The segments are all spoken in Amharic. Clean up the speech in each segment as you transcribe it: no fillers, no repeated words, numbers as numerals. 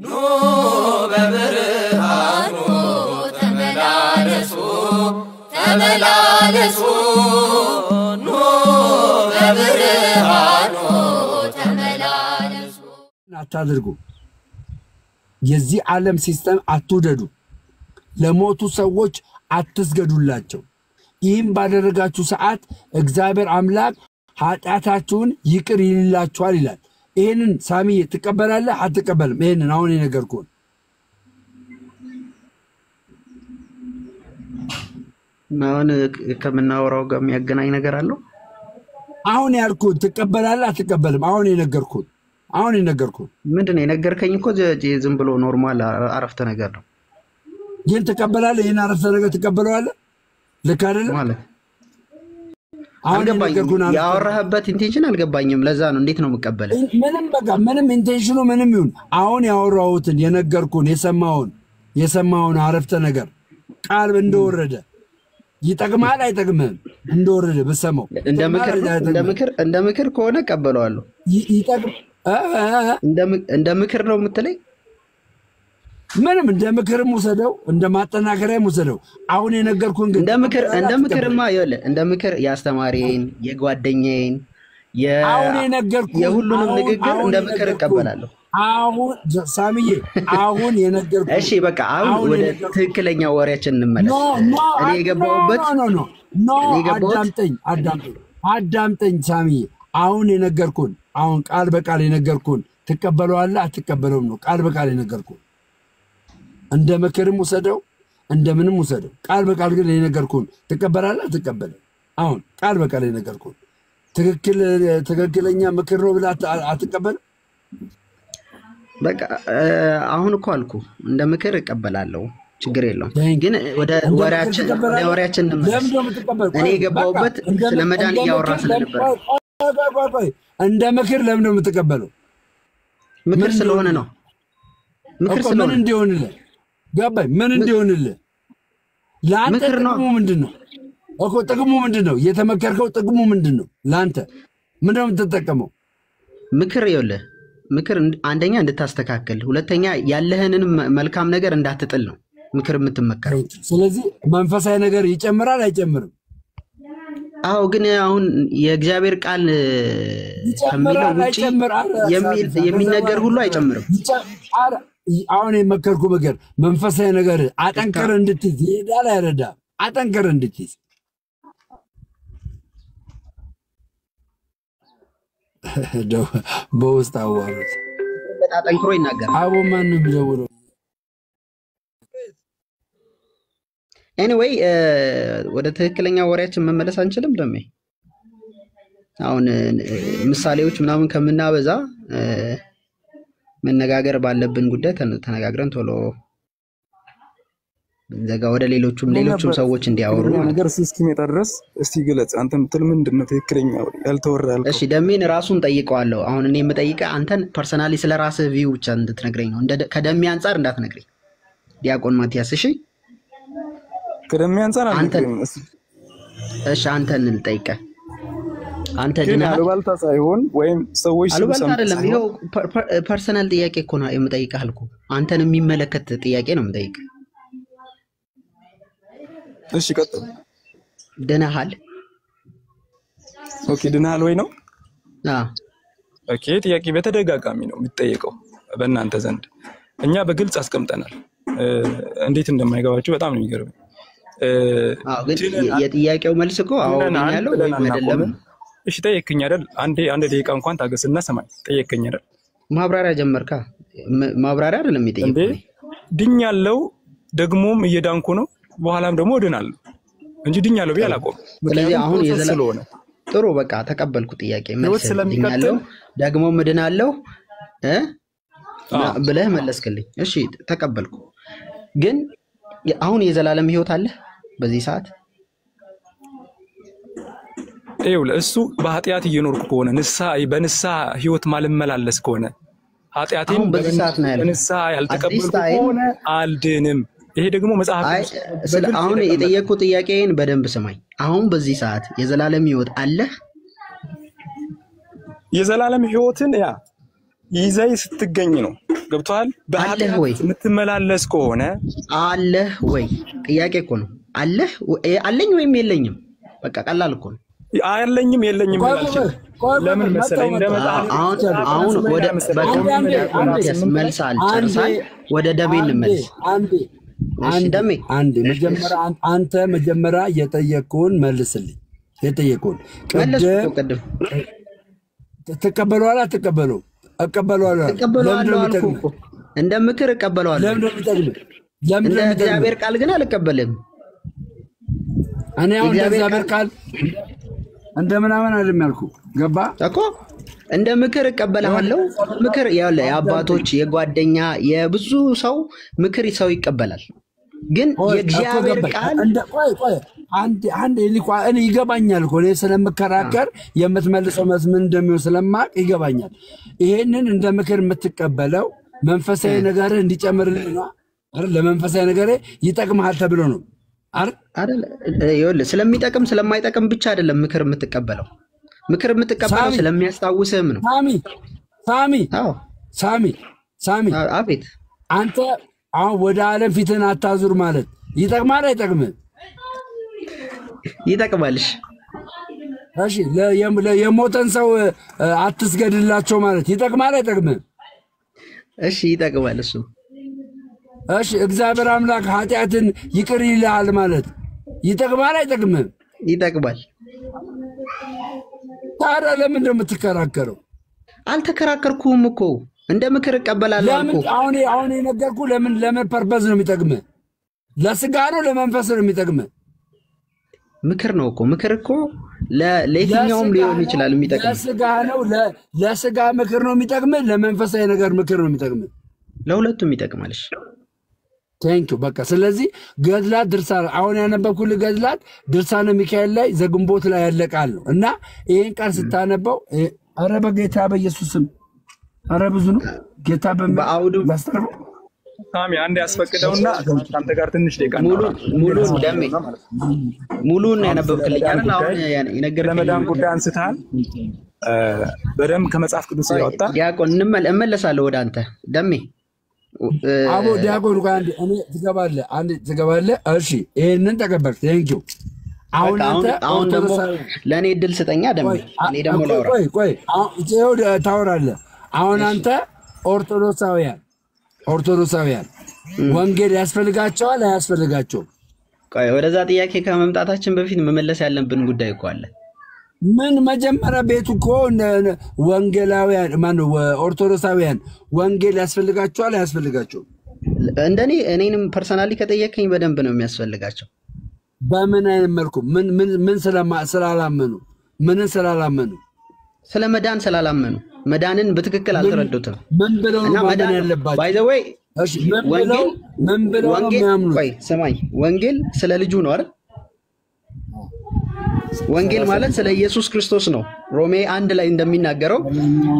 ኑ በብርሃኑ ተመላለሱ ተመላለሱ ኑ በብርሃኑ ተመላለሱ አታድርጉ የዚህ ዓለም ሲስተም አትውደዱ ለሞቱ ሰዎች አትስገዱላቸው ይህም ባደረጋችሁ ሰዓት እግዚአብሔር አምላክ ኃጢአታችሁን ይቅር ይልላችኋል ይላል ይሄንን ሳሚ ተቀበላለህ አትቀበልም ይሄንን አሁን የነገርኩህ ማን ከመናወራው ጋር የሚያገናኝ ነገር አለው አሁን ያልኩህ ተቀበላለህ አትቀበልም አሁን የነገርኩህ ምንድነው የነገርከኝ እኮ ዝም ብሎ ኖርማል አረፍተ ነገር ነው ይሄን ተቀበላለህ ይሄን አረፍተ ነገር ተቀበለዋለህ ልክ አይደለም ማለት አልገባኝም ያወራህበት ኢንቴንሽን አልገባኝም ለዛ ነው እንዴት ነው መቀበለ ምንም በቃ ምንም ኢንቴንሽኑ ምንም ይሁን አሁን ያወራሁትን የነገርኩን የሰማውን አረፍተ ነገር ቃል እንደወረደ ይጠቅማል አይጠቅምም እንደወረደ በሰማው እንደ ምክር ከሆነ ቀበለዋለሁ ይጠቅም እንደ ምክር ነው የምትለኝ ምንም እንደ ምክርም ወሰደው እንደ ማጠናከሪያም ወሰደው አሁን የነገርኩን ግን እንደ ምክርማ ይወለ እንደ ምክር ያስተማሪን የጓደኛዬን አሁን የነገርኩን የሁሉንም ንግግር እንደ ምክር እቀበላለሁ አሁን ሳሚዬ አሁን የነገርኩን እሺ በቃ አሁን ወደ ትክክለኛ ወሬያችን እንመለስ እኔ የገባሁበት አዳምጠኝ ሳሚዬ አሁን የነገርኩን አሁን ቃል በቃል የነገርኩን ተቀበለዋለህ አትቀበለውም ነው ቃል በቃል የነገርኩን እንደ መከረም ወሰደው እንደምንም ወሰደው ቃል በቃል ግን የነገርኩን ተቀበላለህ አትቀበልም አሁን ቃል በቃል የነገርኩን ትክክለኛ ምክር ነው ብለህ አትቀበልም በቃ አሁን እኮ አልኩ እንደ ምክር እቀበላለሁ ችግር የለውም ግን ወደ ወሬያችን እኔ የገባሁበት ስለመዳን ያወራ ስለነበር እንደ ምክር ለምን ነው የምትቀበለው ምክር ስለሆነ ነው ምክር ስለሆነ እንዲሆንልህ ገባኝ ምን እንዲሆንልህ ላንተ ጥቅሙ ምንድነው እኮ ጥቅሙ ምንድነው የተመከርከው ጥቅሙ ምንድነው ላንተ ምንድነው የምትጠቀመው ምክር ይኸውልህ ምክር አንደኛ እንድታስተካክል ሁለተኛ ያለህንን መልካም ነገር እንዳትጥል ነው ምክር የምትመከረው ስለዚህ መንፈሳዊ ነገር ይጨምራል አይጨምርም አው ግን አሁን የእግዚአብሔር ቃል ከሚለው ውጪ የሚነገር ሁሉ አይጨምርም አሁን የመከርኩ ነገር መንፈሳዊ ነገር አጠንከር እንድትይዝ ይሄዳል አይረዳ አጠንከር እንድትይዝ በውስጥ አዋሩት አጠንክሮ ይናገራል አቦ ማን ቢደውለው anyway ወደ ትክክለኛ ወሬያችን መመለስ አንችልም ደሜ አሁን ምሳሌዎች ምናምን ከመናበዛ መነጋገር ባለብን ጉዳይ ተነጋግረን ቶሎ ዘጋ ወደ ሌሎችም ሰዎች እንዲያወሩ ነገር እስኪመጣ ድረስ እስቲ ግለጽ አንተ ምትል ምንድነው ትክክለኛው ያልተወራል እሺ ደሜን ራሱን ጠይቀዋለሁ አሁን እኔ የምጠይቀው አንተን ፐርሰናሊ ስለ ራስህ ቪው ብቻ እንድትነግረኝ ነው ከደሜ አንፃር እንዳትነግረኝ ዲያቆን ማቲያስ እሺ ከደሜ አንፃር አልነግረኝ እሺ አንተን ልጠይቀ አንተ ግን አሉባልታ ሳይሆን ወይም ሰዎች አሉባልታ አይደለም ይሄው ፐርሰናል ጥያቄ እኮ ነው የምጠይቀህ አልኩ አንተን የሚመለከት ጥያቄ ነው የምጠይቀህ እሺ ቀጥል ደናሃል ኦኬ ደናሃል ወይ ነው ኦኬ ጥያቄ በተደጋጋሚ ነው የሚጠየቀው በእናንተ ዘንድ እኛ በግልጽ አስቀምጠናል እንዴት እንደማይገባችሁ በጣም ነው የሚገርመኝ ግን የጥያቄው መልስ እኮ አሁን ያለው ወይ አይደለም እሺ ጠይቀኝ አይደል አንድ ደቂቃ እንኳን ታገስና ሰማይ ጠይቀኝ አይደል ማብራሪያ ጀመርካ ማብራሪያ አይደለም የሚጠይቀው ድኛለው ደግሞም እየዳንኩ ነው በኋላም ደግሞ ድናለሁ እንጂ ድኛለው ቢያላቆም ስለዚህ አሁን የዘለለ ጥሩ በቃ ተቀበልኩ ጥያቄ መልስ ድኛለው ደግሞ ምድናለው ብለህ መለስክልኝ እሺ ተቀበልኩ ግን አሁን የዘላለም ህይወት አለ በዚህ ሰዓት ለእሱ በኃጢአት እየኖርኩ ከሆነ በንስሐ ህይወት ማልመላለስ ከሆነ ኃጢአቴን በዚህ ሰዓት ነው ያለው ንስሐ ያልተቀበልኩ ከሆነ አልድንም ይሄ ደግሞ መጽሐፍ አሁን የጠየቅኩት ጥያቄን በደንብ ስማኝ አሁን በዚህ ሰዓት የዘላለም ህይወት አለ የዘላለም ህይወትን ይዘይ ስትገኝ ነው። ገብቶሃል? በኃጢአት የምትመላለስ ከሆነ አለህ ወይ? ጥያቄ እኮ ነው። አለኝ ወይም የለኝም? በቃ ቀላል እኮ ነው። አለኝም የለኝም ብላችሁ ለምን መሰለኝ እንደመጣ አሁን ወደ መልስ አልጨርሳል። ወደ ደሜ እንመለስ። አንዴ መጀመሪያ የጠየቁን መልስልኝ። የጠየቁን ቅድም ትቀበለዋለህ? አትቀበለው? እቀበለዋለሁ አልኩህ እኮ እንደ ምክር እቀበለዋለሁ። እንደ እግዚአብሔር ቃል ግን አልቀበልም። እኔ አሁን እንደ እግዚአብሔር ቃል እንደምናምን አይደለም ያልኩህ። ገባ እኮ እንደ ምክር እቀበላለሁ። ምክር ያለ የአባቶች የጓደኛ የብዙ ሰው ምክር ሰው ይቀበላል። ግን የእግዚአብሔር ቃል ቆይ አንድ እኔ ይገባኛል እኮ እኔ ስለምከራከር የምትመልሰው መልስ ምን እንደሚሆን ስለማቅ ይገባኛል። ይሄንን እንደ ምክር የምትቀበለው መንፈሳዊ ነገር እንዲጨምርልህ ነው አይደል? ለመንፈሳዊ ነገር ይጠቅምሃል ተብሎ ነው አይደል? ይኸውልህ ስለሚጠቅም ስለማይጠቅም ብቻ አይደለም ምክር የምትቀበለው። ምክር የምትቀበለው ስለሚያስታውስህም ነው። ሳሚ አቤት። አንተ አሁን ወደ ዓለም ፊትህን አታዙር ማለት ይጠቅማል አይጠቅምም? ይጠቅማልሽ። እሺ የሞተን ሰው አትስገድላቸው ማለት ይጠቅማል አይጠቅምም? እሺ ይጠቅማል እሱ። እሺ እግዚአብሔር አምላክ ኃጢአትን ይቅር ይልሃል ማለት ይጠቅማል አይጠቅምም? ይጠቅማል። ታዲያ ለምን እንደምትከራከረው? አልተከራከርኩም እኮ እንደ ምክር እቀበላለሁ አልኩህ። አሁን የነገርኩህ ለምን ፐርፐዝ ነው የሚጠቅምህ? ለስጋ ነው ለመንፈስ ነው የሚጠቅምህ? ምክር ነው እኮ። ምክር እኮ ለየትኛውም ሊሆን ይችላል የሚጠቅምህ። ለስጋ ነው ለስጋ ምክር ነው የሚጠቅምህ? ለመንፈሳዊ ነገር ምክር ነው የሚጠቅምህ? ለሁለቱም ይጠቅማልሽ። ቴንኪው በቃ። ስለዚህ ገድላት ድርሳን አሁን ያነበብኩልህ ገድላት ድርሳነ ሚካኤል ላይ ዘግንቦት ላይ ያለ ቃል ነው እና ይሄን ቃል ስታነበው ኧረ በጌታ በኢየሱስም ኧረ ብዙ ነው ጌታ በአውዱ ሳሚ አንድ ያስፈቅደውና አንተ ጋር ትንሽ ደቂቃ ሙሉን ያነበብክልኝ አይደል? አሁን የነገርከኝ ለመዳን ጉዳይ አንስተሃል። በደም ከመጽሐፍ ቅዱስ ያወጣ ዲያቆን እመለሳለሁ ወደ አንተ ደሜ አቦ ዲያቆን ጋር እኔ ትገባለህ። እሺ ይሄንን ተቀበል። ቴንኪው። አሁን ደግሞ ለእኔ እድል ስጠኛ ደሜ። እኔ ደግሞ ላውራ። ቆይ ታወራለህ። አሁን አንተ ኦርቶዶክሳውያን ወንጌል ያስፈልጋቸዋል አያስፈልጋቸውም? ቆይ ወደዛ ጥያቄ ከመምጣታችን በፊት መመለስ ያለብን ጉዳይ እኮ አለ። ምን መጀመሪያ ቤቱ እኮ ወንጌላውያን ማነው ኦርቶዶክሳውያን ወንጌል ያስፈልጋቸዋል አያስፈልጋቸውም? እንደኔ እኔንም ፐርሰናሊ ከጠየቀኝ በደንብ ነው የሚያስፈልጋቸው። በምን አይነት መልኩ? ምን ስላላመኑ? ምንን ስላላመኑ? ስለ መዳን ስላላመኑ። መዳንን በትክክል አልተረዱትም። ምን ብለው ነው ማመን ያለባቸው? ባይ ዘ ዌይ ምን ብለው ነው የሚያምኑት? ቆይ ስማኝ፣ ወንጌል ስለ ልጁ ነው አይደል? ወንጌል ማለት ስለ ኢየሱስ ክርስቶስ ነው። ሮሜ 1 ላይ እንደሚናገረው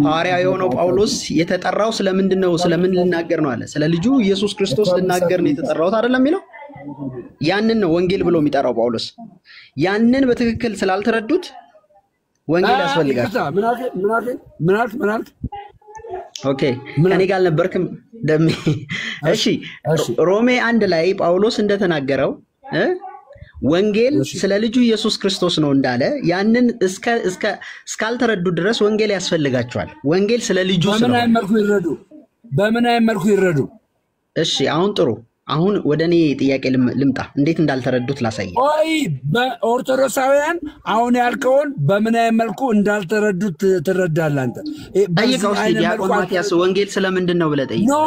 ሐዋርያ የሆነው ጳውሎስ የተጠራው ስለምንድን ነው? ስለምን ልናገር ነው አለ። ስለ ልጁ ኢየሱስ ክርስቶስ ልናገር ነው የተጠራሁት አይደለም የሚለው። ያንን ነው ወንጌል ብሎ የሚጠራው ጳውሎስ። ያንን በትክክል ስላልተረዱት ወንጌል ያስፈልጋል። ምን አልክ? ኦኬ ከኔ ጋር አልነበርክም ደሜ። እሺ ሮሜ 1 ላይ ጳውሎስ እንደተናገረው ወንጌል ስለ ልጁ ኢየሱስ ክርስቶስ ነው እንዳለ ያንን እስካልተረዱ ድረስ ወንጌል ያስፈልጋቸዋል። ወንጌል ስለ ልጁ በምን አይነት መልኩ ይረዱ? እሺ አሁን ጥሩ። አሁን ወደ እኔ ጥያቄ ልምጣ። እንዴት እንዳልተረዱት ላሳይ። ቆይ በኦርቶዶክሳውያን አሁን ያልከውን በምን አይነት መልኩ እንዳልተረዱት ትረዳለህ አንተ? ጠይቀው እስኪ ዲያቆን ማቲያስ ወንጌል ስለምንድን ነው ብለህ ጠይቅ። ኖ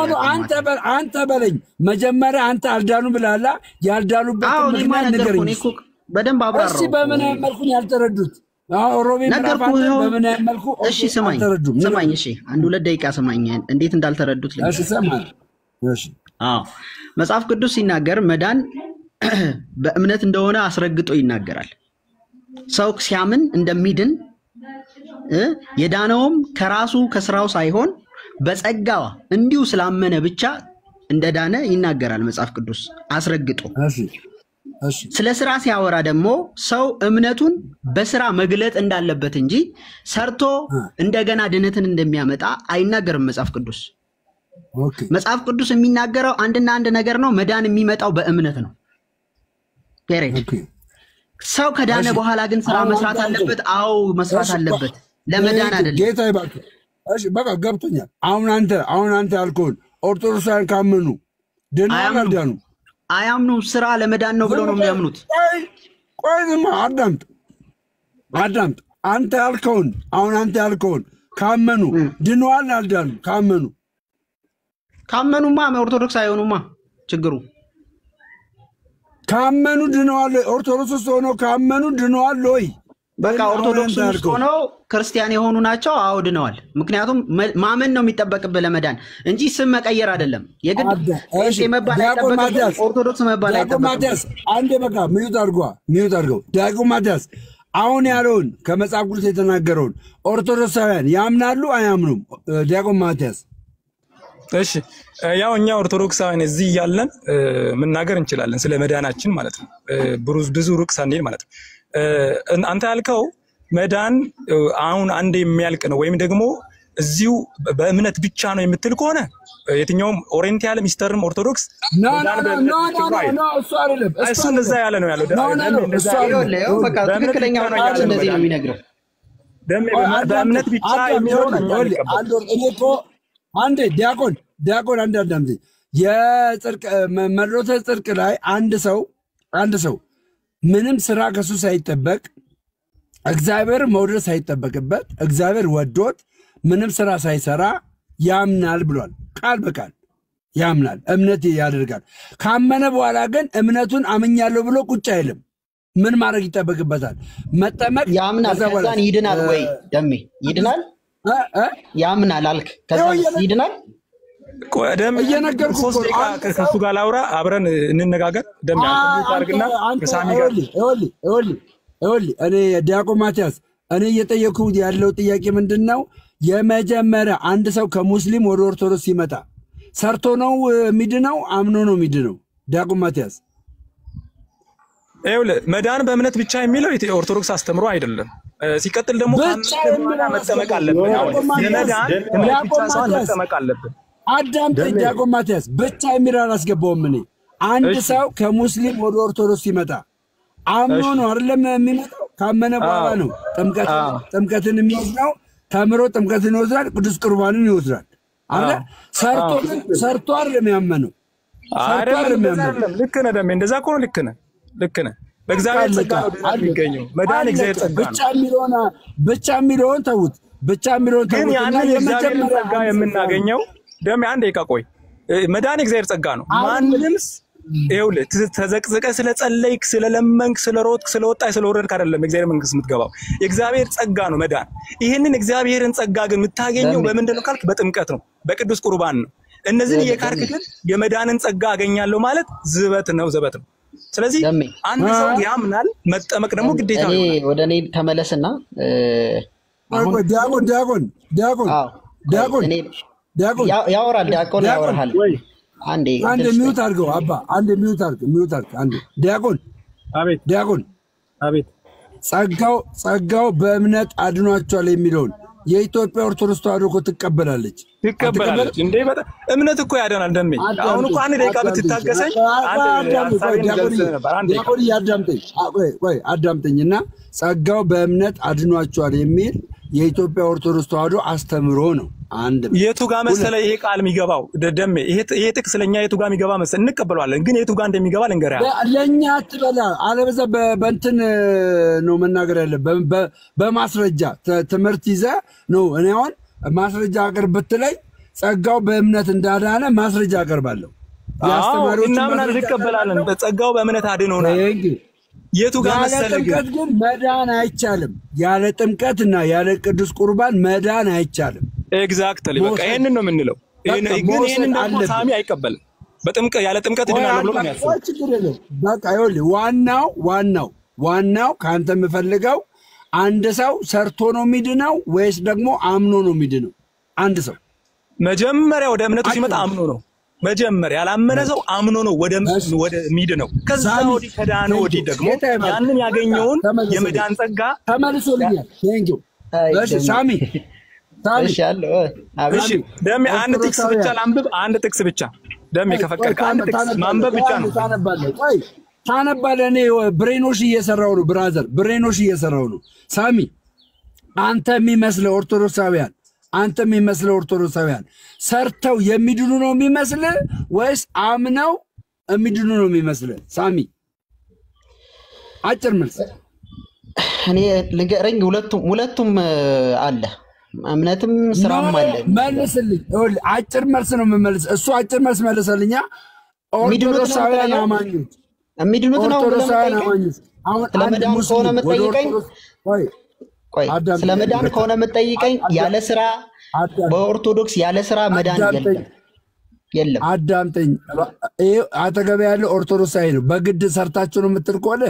አንተ በለኝ መጀመሪያ። አንተ አልዳኑ ብላላ ያልዳኑበት ምክንያት ንገረኝ በደንብ አብራራው። እሺ በምን አይነት መልኩ ያልተረዱት? ሮሜ በምን አይነት መልኩ? እሺ ስማኝ። እሺ 1-2 ደቂቃ ስማኝ እንዴት እንዳልተረዱት ልኝ። እሺ ሰማኝ። እሺ መጽሐፍ ቅዱስ ሲናገር መዳን በእምነት እንደሆነ አስረግጦ ይናገራል። ሰው ሲያምን እንደሚድን የዳነውም ከራሱ ከስራው ሳይሆን በጸጋው እንዲሁ ስላመነ ብቻ እንደዳነ ይናገራል መጽሐፍ ቅዱስ አስረግጦ። ስለ ስራ ሲያወራ ደግሞ ሰው እምነቱን በስራ መግለጥ እንዳለበት እንጂ ሰርቶ እንደገና ድነትን እንደሚያመጣ አይናገርም መጽሐፍ ቅዱስ። መጽሐፍ ቅዱስ የሚናገረው አንድና አንድ ነገር ነው፣ መዳን የሚመጣው በእምነት ነው። ፔሬድ። ሰው ከዳነ በኋላ ግን ስራ መስራት አለበት። አዎ መስራት አለበት፣ ለመዳን አይደለም። ጌታ ይባርክ። እሺ በቃ ገብቶኛል። አሁን አንተ ያልከውን ኦርቶዶክሳውያን ካመኑ ድነዋል አልዳኑ? አያምኑም። ስራ ለመዳን ነው ብለው ነው የሚያምኑት። ቆይ ዝም አዳምጥ። አንተ ያልከውን ካመኑ ድነዋል አልዳኑ? ካመኑማ ኦርቶዶክስ አይሆኑማ። ችግሩ ካመኑ ድነዋል። ኦርቶዶክስ ውስጥ ሆነው ካመኑ ድነዋል ወይ? በቃ ኦርቶዶክስ ውስጥ ሆነው ክርስቲያን የሆኑ ናቸው። አዎ ድነዋል። ምክንያቱም ማመን ነው የሚጠበቅብህ ለመዳን እንጂ ስም መቀየር አይደለም። የግድ መባል አይጠበቅብህም። ኦርቶዶክስ መባል አይጠበቅብህም። አንዴ በቃ ሚዩት አድርገው። ዲያቆን ማቲያስ አሁን ያለውን ከመጽሐፍ ቅዱስ የተናገረውን ኦርቶዶክሳውያን ያምናሉ አያምኑም? ዲያቆን ማቲያስ። እሺ ያው እኛ ኦርቶዶክሳውያን እዚህ ያለን መናገር እንችላለን ስለ መዳናችን ማለት ነው። ብዙ ሩቅ ሳንሄድ ማለት ነው። አንተ ያልከው መዳን አሁን አንድ የሚያልቅ ነው ወይም ደግሞ እዚሁ በእምነት ብቻ ነው የምትል ከሆነ የትኛውም ኦሪየንታልም ኢስተርንም ኦርቶዶክስ እሱ እንደዛ ያለ ነው ያለው። ትክክለኛው ቃል እንደዚህ ነው የሚነግረው። በእምነት ብቻ የሚለው አንዴ ዲያቆን አንዳንዴ የጽድቅ መሮተ ጽድቅ ላይ አንድ ሰው ምንም ስራ ከሱ ሳይጠበቅ እግዚአብሔር መውደድ ሳይጠበቅበት እግዚአብሔር ወዶት ምንም ስራ ሳይሰራ ያምናል ብሏል። ቃል በቃል ያምናል፣ እምነት ያደርጋል። ካመነ በኋላ ግን እምነቱን አምኛለሁ ብሎ ቁጭ አይልም። ምን ማድረግ ይጠበቅበታል? መጠመቅ። ያምናል። ከዛን ይድናል ወይ? ደሜ ይድናል። ያምናል አልክ፣ ከዛን ይድናል። ደም እየነገርኩ ከሱ ጋር ላውራ፣ አብረን እንነጋገር። ደም ያርግና ከሳሚ ጋር እኔ ዲያቆን ማቲያስ እኔ እየጠየኩት ያለው ጥያቄ ምንድነው? የመጀመሪያ አንድ ሰው ከሙስሊም ወደ ኦርቶዶክስ ሲመጣ ሰርቶ ነው የሚድነው አምኖ ነው የሚድነው? ዲያቆን ማቲያስ መዳን በእምነት ብቻ የሚለው ኦርቶዶክስ አስተምሮ አይደለም። ሲቀጥል ደግሞ መጠመቅ አለብን። የመዳን እምነት ብቻ ሳይሆን መጠመቅ አለብን። አዳምጠኝ ዲያቆን ማቲያስ፣ ብቻ የሚል አላስገባውም እኔ። አንድ ሰው ከሙስሊም ወደ ኦርቶዶክስ ሲመጣ አምኖ ነው አይደለም የሚመጣው? ካመነ በኋላ ነው ጥምቀትን የሚወስደው። ተምሮ ጥምቀትን ይወስዳል፣ ቅዱስ ቁርባንን ይወስዳል። አለ ሰርቶ አይደለም ያመነው። ልክ ነህ ደሜ፣ እንደዛ ከሆነ ልክ ነህ። በእግዚአብሔር ጸጋ ነው የሚገኘው መዳን። እግዚአብሔር ጸጋ ነው። ብቻ የሚለውን ተውት። ግን ያንን የእግዚአብሔር ጸጋ የምናገኘው ደሜ፣ አንድ ደቂቃ ቆይ። መዳን እግዚአብሔር ጸጋ ነው። ማንንም ይኸውልህ ተዘቅዝቀህ ስለጸለይክ ስለለመንክ ስለሮጥክ ስለወጣህ ስለወረድክ አይደለም እግዚአብሔር መንግስት የምትገባው። የእግዚአብሔር ጸጋ ነው መዳን። ይህንን እግዚአብሔርን ጸጋ ግን የምታገኘው በምንድን ነው ካልክ በጥምቀት ነው፣ በቅዱስ ቁርባን ነው። እነዚህን እየካድክ ግን የመዳንን ጸጋ አገኛለሁ ማለት ዘበት ነው። ስለዚህ አንድ ሰው ያምናል፣ መጠመቅ ደግሞ ግዴታ ነው። ወደ እኔ ተመለስና ዲያቆን ያወራል። ዲያቆን ያወራል። አንዴ ሚውት አድርገው አባ፣ አንዴ ሚውት አድርግ። አንዴ ዲያቆን። አቤት። ጸጋው በእምነት አድኗቸዋል የሚለውን የኢትዮጵያ ኦርቶዶክስ ተዋሕዶ እኮ ትቀበላለች እንዴ? በጣም እምነት እኮ ያደናል ደሜ። አሁን እኮ አንድ ደቂቃ ብትታገሰኝ አዳምጠኝና ጸጋው በእምነት አድኗቸዋል የሚል የኢትዮጵያ ኦርቶዶክስ ተዋሕዶ አስተምሮ ነው። አንድ የቱ ጋር መሰለ ይሄ ቃል የሚገባው ደሜ? ይሄ ጥቅስ ለኛ የቱ ጋር የሚገባ መሰለ? እንቀበለዋለን፣ ግን የቱ ጋር እንደሚገባ ልንገርህ። ለኛ አትበላ፣ አለበዛ በእንትን ነው መናገር ያለብህ። በማስረጃ ትምህርት ይዘህ ነው። እኔ አሁን ማስረጃ አቅርብ ብትለኝ ጸጋው በእምነት እንዳዳነ ማስረጃ አቀርባለሁ። ያስተማሪዎች እናምናለን፣ እንቀበላለን። በጸጋው በእምነት አድኖናል። የቱ ጋር መሰለ? ጥምቀት ግን መዳን አይቻልም። ያለ ጥምቀትና ያለ ቅዱስ ቁርባን መዳን አይቻልም። ኤግዛክትሊ በቃ ይሄንን ነው የምንለው። ግን ይሄንን ደግሞ ሳሚ አይቀበልም። ያለ ጥምቀት ድናለሁ ብሎ ነው ያሰበው። በቃ ይኸውልህ ዋናው ከአንተ የምፈልገው አንድ ሰው ሰርቶ ነው የሚድነው ወይስ ደግሞ አምኖ ነው የሚድነው? አንድ ሰው መጀመሪያ ወደ እምነቱ ሲመጣ አምኖ ነው። መጀመሪያ ያላመነ ሰው አምኖ ነው ወደ ሚድ ነው። ከዛ ወዲህ ከዳነ ወዲህ ደግሞ ያንን ያገኘውን የመዳን ጸጋ ተመልሶልኛል። ቴንኪው እሺ ሳሚ እሺ አለው እሺ ደሜ አንድ ጥቅስ ብቻ ላንብብ። አንድ ጥቅስ ብቻ ደሜ ከፈቀድክ አንድ ጥቅስ ማንበብ ብቻ ነው። ታነባለህ። እኔ ብሬኖሽ እየሰራው ነው ብራዘር፣ ብሬኖሽ እየሰራው ነው። ሳሚ አንተ የሚመስለው ኦርቶዶክሳውያን ሰርተው የሚድኑ ነው የሚመስልህ ወይስ አምነው የሚድኑ ነው የሚመስልህ? ሳሚ አጭር መልስ። እኔ ልንገርህ፣ ሁለቱም አለ፣ እምነትም ስራም አለ። መልስልኝ። አጭር መልስ ነው የምመልስ። እሱ አጭር መልስ መልሰልኛ። ኦርቶዶክሳውያን አማኞች የሚድኑት ነው አሁን ስለመዳን ከሆነ የምትጠይቀኝ ስለመዳን ከሆነ የምትጠይቀኝ ያለ ስራ በኦርቶዶክስ ያለ ስራ መዳን የለም። አዳምጠኝ። አጠገብ ያለው ኦርቶዶክሳዊ ነው። በግድ ሰርታችሁ ነው የምትል ከሆነ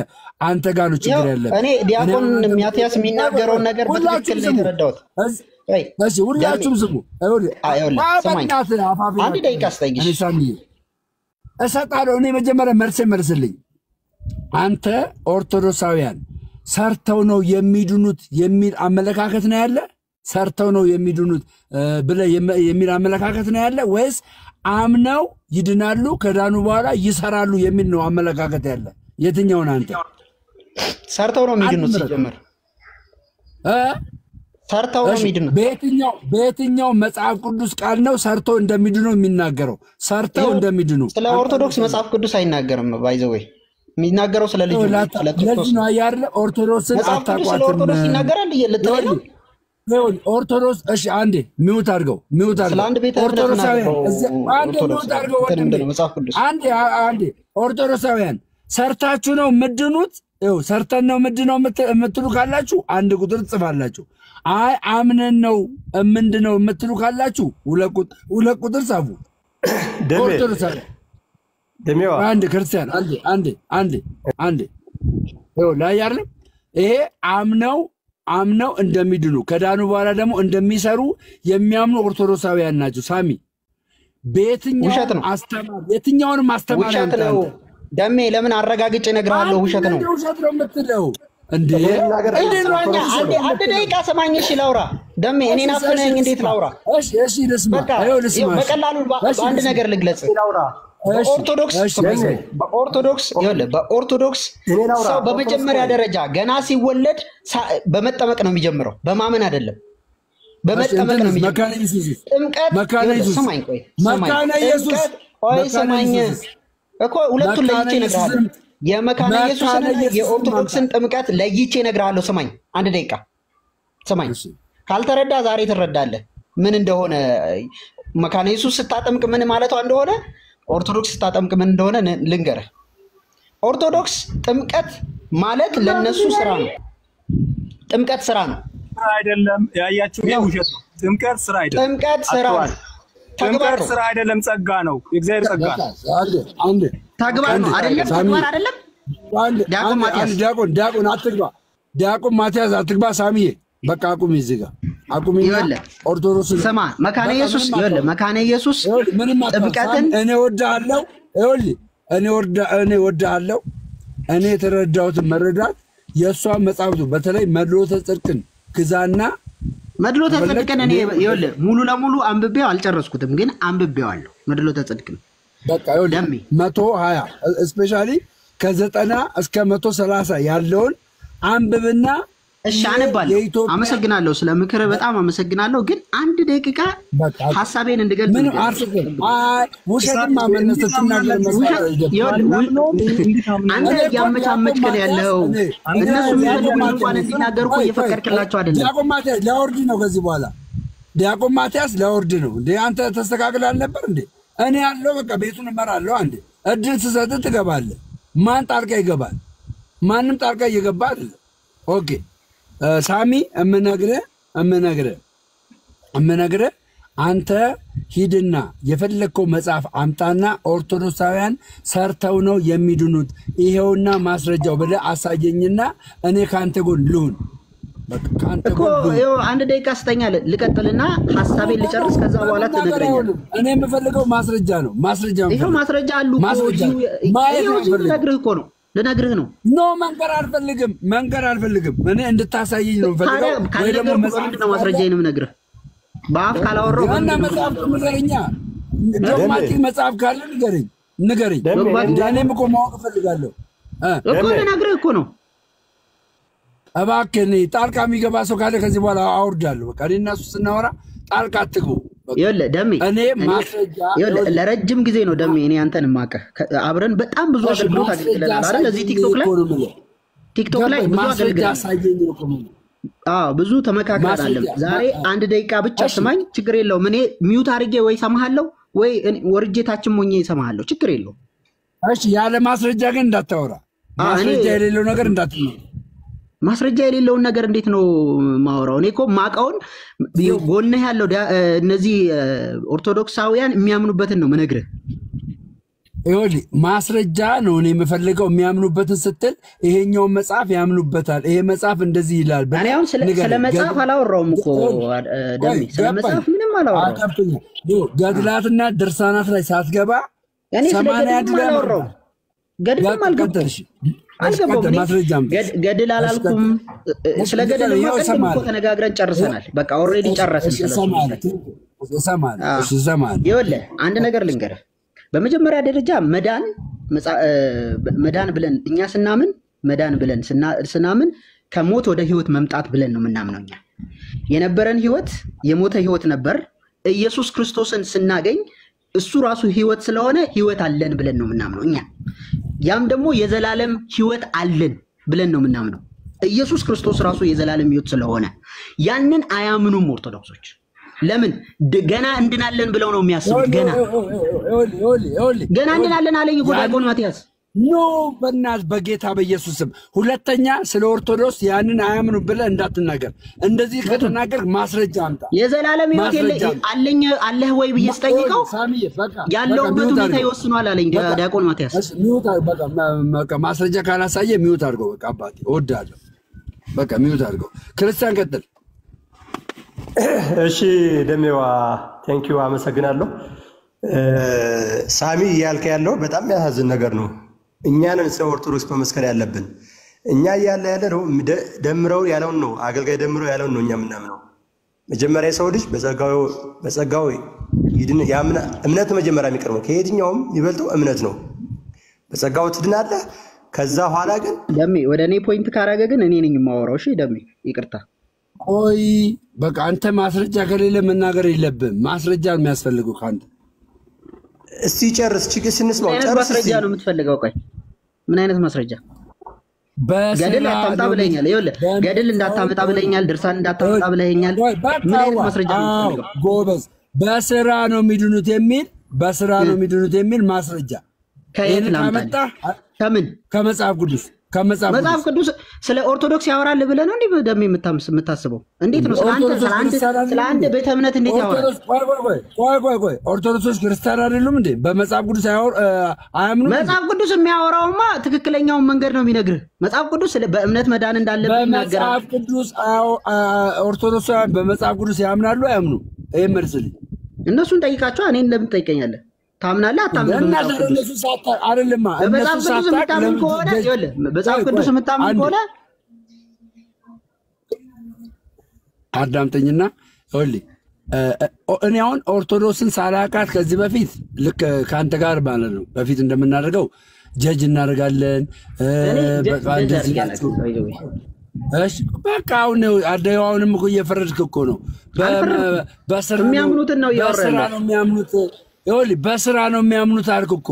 አንተ ጋር ነው ችግር ያለ። እኔ ዲያቆን ማቲያስ የሚናገረውን ነገር በትክክል ነው የተረዳሁት። እሺ ሁላችሁም ስሙ። አንድ ደቂቃ አስጠይቅ እሰጣለሁ። እኔ መጀመሪያ መልስልኝ። አንተ ኦርቶዶክሳውያን ሰርተው ነው የሚድኑት የሚል አመለካከት ነው ያለ? ሰርተው ነው የሚድኑት ብለህ የሚል አመለካከት ነው ያለ ወይስ አምነው ይድናሉ ከዳኑ በኋላ ይሰራሉ የሚል ነው አመለካከት ያለ? የትኛውን አንተ? ሰርተው ነው የሚድኑት ሲጀምር ሰርተው ነው የሚድኑት። በየትኛው መጽሐፍ ቅዱስ ቃል ነው ሰርተው እንደሚድኑ የሚናገረው? ሰርተው እንደሚድኑ ስለ ኦርቶዶክስ መጽሐፍ ቅዱስ አይናገርም። ባይዘው የሚናገረው ስለ ልጁ ስለ ክርስቶስ ነው አይደል? ኦርቶዶክስን አታቋትም። ስለ ኦርቶዶክስ ይናገራል ልትለኝ ነው? ኦርቶዶክስ እሺ፣ አንዴ ሚውት አድርገው። ስለ አንድ ቤተ ኦርቶዶክሳውያን አንዴ ኦርቶዶክሳውያን ሰርታችሁ ነው የምትድኑት? ሰርተን ነው ምንድነው የምትሉ ካላችሁ አንድ ቁጥር ጽፋላችሁ። አይ አምነን ነው ምንድነው የምትሉ ካላችሁ ሁለት ቁጥር ጻፉ። ኦርቶዶክሳውያን ደሜዋ አንድ ክርስቲያን አንዴ ላይ አይደለም። ይሄ አምነው እንደሚድኑ ከዳኑ በኋላ ደግሞ እንደሚሰሩ የሚያምኑ ኦርቶዶክሳውያን ናቸው። ሳሚ የትኛውንም አስተማሪ ነው ደሜ ለምን አረጋግጬ እነግርሃለሁ? ውሸት ነው የምትለው እንዴ? አንድ ደቂቃ ሰማኝ። እሺ ላውራ ደሜ። እኔን አፍነኝ እንዴት ላውራ? እሺ ልስማ። በቀላሉ አንድ ነገር ልግለጽ። በኦርቶዶክስ ሰው በመጀመሪያ ደረጃ ገና ሲወለድ በመጠመቅ ነው የሚጀምረው፣ በማመን አይደለም። በመጠመቅ ነው የሚጀምረው። ሰማኝ እኮ ሁለቱን ለይቼ እነግርሃለሁ። የመካነ ኢየሱስን የኦርቶዶክስን ጥምቀት ለይቼ እነግርሃለሁ። ስማኝ አንድ ደቂቃ ስማኝ። ካልተረዳ ዛሬ ትረዳለህ ምን እንደሆነ። መካነ ኢየሱስ ስታጠምቅ ምን ማለቷ እንደሆነ፣ ኦርቶዶክስ ስታጠምቅ ምን እንደሆነ ልንገርህ። ኦርቶዶክስ ጥምቀት ማለት ለነሱ ስራ ነው። ጥምቀት ስራ ነው አይደለም? ያያችሁ ውሸት ነው። ጥምቀት ስራ አይደለም። ጥምቀት ስራ ነው። ጥምቀት ስራ አይደለም፣ ጸጋ ነው። የእግዚአብሔር ጸጋ ነው። አንዴ ተግባር ነው አይደለም? ተግባር አይደለም? ዲያቆን ማቲያስ ዲያቆን አትግባ። ዲያቆን ማቲያስ አትግባ። ሳሚዬ በቃ አቁም፣ እዚህ ጋር አቁም። ኦርቶዶክስ ስማ፣ መካነ ኢየሱስ መካነ ኢየሱስ ጥምቀትን እኔ ወዳለሁ። እኔ ወዳለሁ። እኔ የተረዳሁትን መረዳት የእሷን መጽሐፍቱ በተለይ መድሎተ ጽድቅን ግዛና መድሎተ ጽድቅን እኔ ሙሉ ለሙሉ አንብቤው አልጨረስኩትም፣ ግን አንብቤዋለሁ። መድሎተ ጽድቅን በቃ 120 ስፔሻሊ ከ90 እስከ 130 ያለውን አንብብና እሺ አነባለሁ። አመሰግናለሁ፣ ስለ ምክር በጣም አመሰግናለሁ። ግን አንድ ደቂቃ ሐሳቤን እንድገልጽ ምን አርሰከኝ ውሸትም ማመነስ ተናገር መስዋዕት አንተ ያመቻመችከን ያለው እነሱ የሚፈልጉ እንኳን እንዲናገሩ እኮ እየፈቀድክላቸው አይደለም። ዲያቆን ማቲያስ ላወርድ ነው። ከዚህ በኋላ ዲያቆን ማቲያስ ላወርድ ነው እንዴ? አንተ ተስተካክላል ነበር እንዴ? እኔ ያለው በቃ ቤቱን እመራለሁ። አንዴ እድል ስሰጥ ትገባለህ። ማን ጣልቃ ይገባል? ማንም ጣልቃ እየገባ አይደለም። ኦኬ ሳሚ እምነግርህ አንተ ሂድና የፈለግከው መጽሐፍ አምጣና ኦርቶዶክሳውያን ሰርተው ነው የሚድኑት ይሄውና ማስረጃው ብለህ አሳየኝና እኔ ካንተ ጎን ልሁን። እኮ ይኸው አንድ ደቂቃ ስጠኛ ልቀጥልና ሐሳቤን ልጨርስ ከዛ በኋላ ትነግረኛለህ። እኔ የምፈልገው ማስረጃ ነው። ይኸው ማስረጃ አሉ እኮ ልነግርህ እኮ ነው ልነግርህ ነው። ኖ መንገር አልፈልግም። እኔ እንድታሳየኝ ነው ፈልገው ወይ ደግሞ ማስረጃዬንም ነግርህ በአፍ ካላወራሁ እና መጽሐፍ ንገረኛ። ዶግማቲክ መጽሐፍ ካለ ንገረኝ። እኔም እኮ ማወቅ እፈልጋለሁ እኮ ልነግርህ እኮ ነው። እባክህ ጣልቃ የሚገባ ሰው ካለ ከዚህ በኋላ አውርዳለሁ። በቃ እኔ እና እሱ ስናወራ ጣልቃ አትግቡ። ይኸውልህ ደሜ እኔ ማስረጃ ለረጅም ጊዜ ነው ደሜ እኔ አንተን የማውቅህ አብረን በጣም ብዙ አገልግሎት አገልግለናል አይደል? እዚህ ቲክቶክ ላይ ብዙ አገልግለናል። ብዙ ተመካክረናል። ዛሬ አንድ ደቂቃ ብቻ ስማኝ፣ ችግር የለውም። እኔ ሚውት አድርጌ ወይ እሰማሃለሁ ወይ ወርጄ ታችም ሆኜ እሰማሃለሁ፣ ችግር የለውም። እሺ፣ ያለ ማስረጃ ግን እንዳታወራ። ማስረጃ የሌለው ነገር እንዳትናገር። ማስረጃ የሌለውን ነገር እንዴት ነው ማወራው? እኔ እኮ ማውቀውን ጎንህ ያለው እነዚህ ኦርቶዶክሳውያን የሚያምኑበትን ነው የምነግርህ። ይኸውልህ ማስረጃ ነው እኔ የምፈልገው። የሚያምኑበትን ስትል ይሄኛውን መጽሐፍ ያምኑበታል፣ ይሄ መጽሐፍ እንደዚህ ይላል። እኔ አሁን ስለ መጽሐፍ አላወራውም እኮ ደሜ፣ ስለ መጽሐፍ ምንም አላወራውም። ገድላትና ድርሳናት ላይ ሳትገባ እኔ ስለ ገድል አላወራውም። ገድልም አልገባም። ገድል አላልኩም። ስለ ገድል እኮ ተነጋግረን ጨርሰናል። በቃ ኦልሬዲ ጨረስን። ይኸውልህ አንድ ነገር ልንገርህ። በመጀመሪያ ደረጃ መዳን ብለን እኛ ስናምን መዳን ብለን ስናምን ከሞት ወደ ህይወት መምጣት ብለን ነው የምናምነው። እኛ የነበረን ህይወት የሞተ ህይወት ነበር። ኢየሱስ ክርስቶስን ስናገኝ እሱ ራሱ ህይወት ስለሆነ ህይወት አለን ብለን ነው የምናምነው እኛ። ያም ደግሞ የዘላለም ህይወት አለን ብለን ነው የምናምነው። ኢየሱስ ክርስቶስ ራሱ የዘላለም ህይወት ስለሆነ ያንን አያምኑም ኦርቶዶክሶች። ለምን? ገና እንድናለን ብለው ነው የሚያስቡት። ገና እንድናለን አለኝ እኮ ዲያቆን ማቲያስ። ኖ በእናትህ በጌታ በኢየሱስ ስም ሁለተኛ ስለ ኦርቶዶክስ ያንን አያምኑ ብለህ እንዳትናገር። እንደዚህ ከተናገር ማስረጃ አምጣ። የዘላለም ህይወት አለኝ አለህ ወይ ብዬ ስጠይቀው ያለውበት ሁኔታ ይወስኗል አለኝ ዲያቆን ማቲያስ። በቃ ማስረጃ ካላሳየ ሚውት አድርገው። በቃ አባቴ እወዳለሁ። በቃ ሚውት አድርገው። ክርስቲያን ቀጥል። እሺ ደሜዋ ቴንኪው አመሰግናለሁ። ሳሚ እያልከ ያለው በጣም የሚያሳዝን ነገር ነው። እኛንን ስለ ኦርቶዶክስ መመስከር ያለብን እኛ ያለ ነው። ደምረው ያለውን ነው አገልጋይ ደምረው ያለውን ነው እኛ የምናምነው። መጀመሪያ የሰው ልጅ በጸጋው ያምና እምነት መጀመሪያ የሚቀርበው ከየትኛውም ይበልጠው እምነት ነው። በጸጋው ትድናለህ። ከዛ ኋላ ግን ደሜ ወደ እኔ ፖይንት ካረገ ግን እኔ ነኝ የማወራው። እሺ ደሜ ይቅርታ። ቆይ በቃ አንተ ማስረጃ ከሌለ መናገር የለብህም። ማስረጃ ነው የሚያስፈልገው ካንተ። እስቲ ጨርስ። ችግር ስንስማው ጨርስ። ማስረጃ ነው የምትፈልገው? ቆይ ምን አይነት ማስረጃ? ገድል አታምጣ ብለኛል። ይኸውልህ ገድል እንዳታመጣ ብለኛል። ድርሳን እንዳታመጣ ብለኛል። ምን አይነት ማስረጃ ነው የምትፈልገው? ጎበዝ። በስራ ነው የሚድኑት የሚል ማስረጃ ከየት ላምጣ? ከምን? ከመጽሐፍ ቅዱስ። መጽሐፍ ቅዱስ ስለ ኦርቶዶክስ ያወራል ብለህ ነው እንዴ ደሜ የምታስበው? እንዴት ነው ስለ አንድ ቤተ እምነት እንዴት ያወራል? ቆይ ኦርቶዶክሶች ክርስቲያን አይደሉም እንዴ? በመጽሐፍ ቅዱስ አያምኑም? መጽሐፍ ቅዱስ የሚያወራውማ ትክክለኛውን መንገድ ነው የሚነግርህ። መጽሐፍ ቅዱስ በእምነት መዳን እንዳለብህ ይናገራል። በመጽሐፍ ቅዱስ ኦርቶዶክሳውያን በመጽሐፍ ቅዱስ ያምናሉ አያምኑም? ይሄ መልስልኝ። እነሱን ጠይቃቸው። እኔን ለምን ትጠይቀኛለህ? ታምናለህ አታምንም? በመጽሐፍ ቅዱስ የምታምን ከሆነ መጽሐፍ ቅዱስ የምታምን ከሆነ አዳምጠኝና ይኸውልህ እኔ አሁን ኦርቶዶክስን ሳላውቃት ከዚህ በፊት ልክ ከአንተ ጋር ማለት ነው በፊት እንደምናደርገው ጀጅ እናደርጋለን። በቃ እንደዚህ ናቸው። እሺ በቃ አሁንም እኮ እየፈረድክ እኮ ነው። በስራ የሚያምኑትን ነው የሚያምኑት። ይኸውልህ በስራ ነው የሚያምኑት አልክ እኮ።